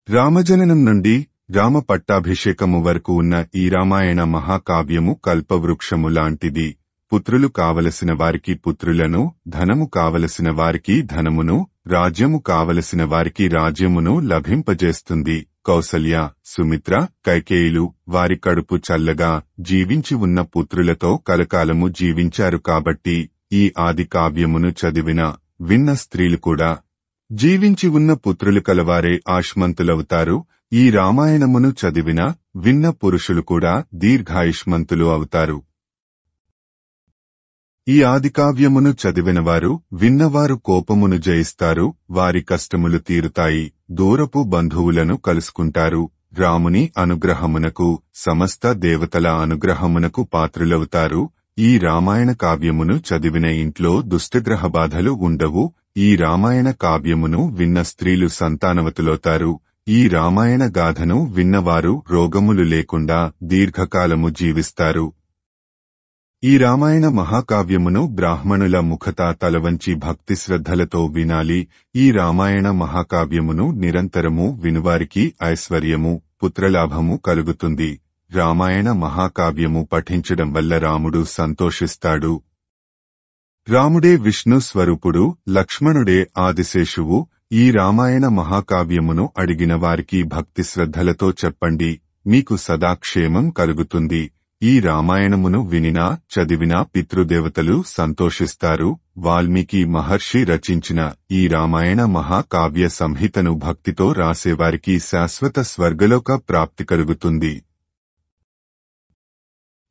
రామజననం నుండి రామ పట్టాభిషేకము వరకు ఉన్న ఈ రామాయణ మహాకావ్యము కల్పవృక్షము లాంటిది. పుత్రులు కావలసిన వారికి పుత్రులను, ధనము కావలసిన వారికి ధనమును, రాజ్యము కావలసిన వారికి రాజ్యమును లభింపజేస్తుంది. కౌసల్య, సుమిత్ర, కైకేయులు వారి కడుపు చల్లగా జీవించి ఉన్న పుత్రులతో కలకాలము జీవించారు కాబట్టి ఈ ఆది కావ్యమును చదివిన, విన్న స్త్రీలు కూడా జీవించి ఉన్న పుత్రులు కలవారే ఆయుష్మంతులవుతారు. ఈ రామాయణమును చదివిన, విన్న పురుషులు కూడా దీర్ఘాయుష్మంతులు అవుతారు. ఈ ఆదికావ్యమును చదివినవారు, విన్నవారు కోపమును జయిస్తారు. వారి కష్టములు తీరుతాయి. దూరపు బంధువులను కలుసుకుంటారు. రాముని అనుగ్రహమునకు, సమస్త దేవతల అనుగ్రహమునకు పాత్రులవుతారు. ఈ రామాయణ కావ్యమును చదివిన ఇంట్లో దుష్టగ్రహ బాధలు ఉండవు. ఈ రామాయణ కావ్యమును విన్న స్త్రీలు సంతానవతులవుతారు. ఈ రామాయణ గాథను విన్నవారు రోగములు లేకుండా దీర్ఘకాలము జీవిస్తారు. ఈ రామాయణ మహాకావ్యమును బ్రాహ్మణుల ముఖత తలవంచి భక్తి శ్రద్ధలతో వినాలి. ఈ రామాయణ మహాకావ్యమును నిరంతరము వినువారికి ఐశ్వర్యము, పుత్రలాభము కలుగుతుంది. రామాయణ మహాకావ్యము పఠించడం వల్ల రాముడు సంతోషిస్తాడు. రాముడే విష్ణు స్వరూపుడు, లక్ష్మణుడే ఆదిశేషువు. ఈ రామాయణ మహాకావ్యమును అడిగిన వారికి భక్తి శ్రద్ధలతో చెప్పండి, మీకు సదాక్షేమం కలుగుతుంది. ఈ రామాయణమును వినినా చదివినా పితృదేవతలు సంతోషిస్తారు. వాల్మీకి మహర్షి రచించిన ఈ రామాయణ మహాకావ్య సంహితను భక్తితో రాసేవారికి శాశ్వత స్వర్గలోక ప్రాప్తి కలుగుతుంది.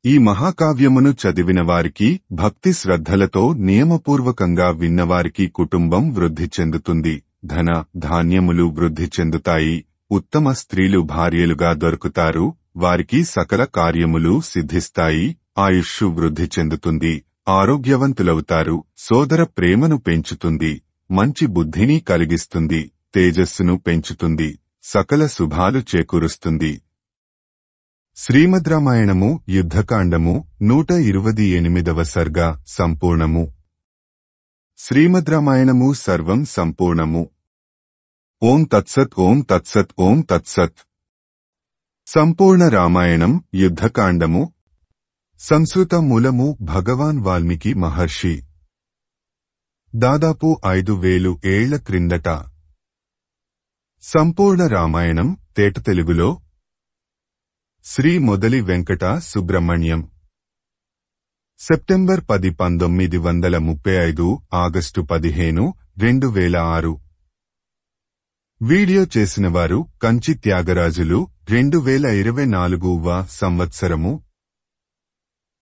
ఈ మహాకావ్యమును చదివిన వారికి, భక్తి శ్రద్ధలతో నియమపూర్వకంగా విన్నవారికి కుటుంబం వృద్ధి చెందుతుంది. ధన, ధాన్యములు వృద్ధి చెందుతాయి. ఉత్తమ స్త్రీలు భార్యలుగా దొరుకుతారు. వారికి సకల కార్యములు సిద్ధిస్తాయి. ఆయుష్షు వృద్ధి చెందుతుంది. ఆరోగ్యవంతులవుతారు. సోదర ప్రేమను పెంచుతుంది. మంచి బుద్ధిని కలిగిస్తుంది. తేజస్సును పెంచుతుంది. సకల శుభాలు చేకూరుస్తుంది. శ్రీమద్ రామాయణము యుద్ధకాండము 128వ సర్గ సంపూర్ణము. శ్రీమద్ రామాయణము సర్వం సంపూర్ణము. ఓం తత్సత్ ఓం తత్సత్ ఓం తత్సత్. సంపూర్ణ రామాయణం యుద్ధకాండము. సంస్కృత మూలము భగవాన్ వాల్మీకి మహర్షి. దాదాపు 5,000 ఏళ్ల క్రిందట. సంపూర్ణ రామాయణం తేట తెలుగులో Shri Modali Venkata Subrahmanyam. September 10, 1935, August 15, 2006. Video చేసినవారు కంచి త్యాగరాజులు. 2024వ సంవత్సరము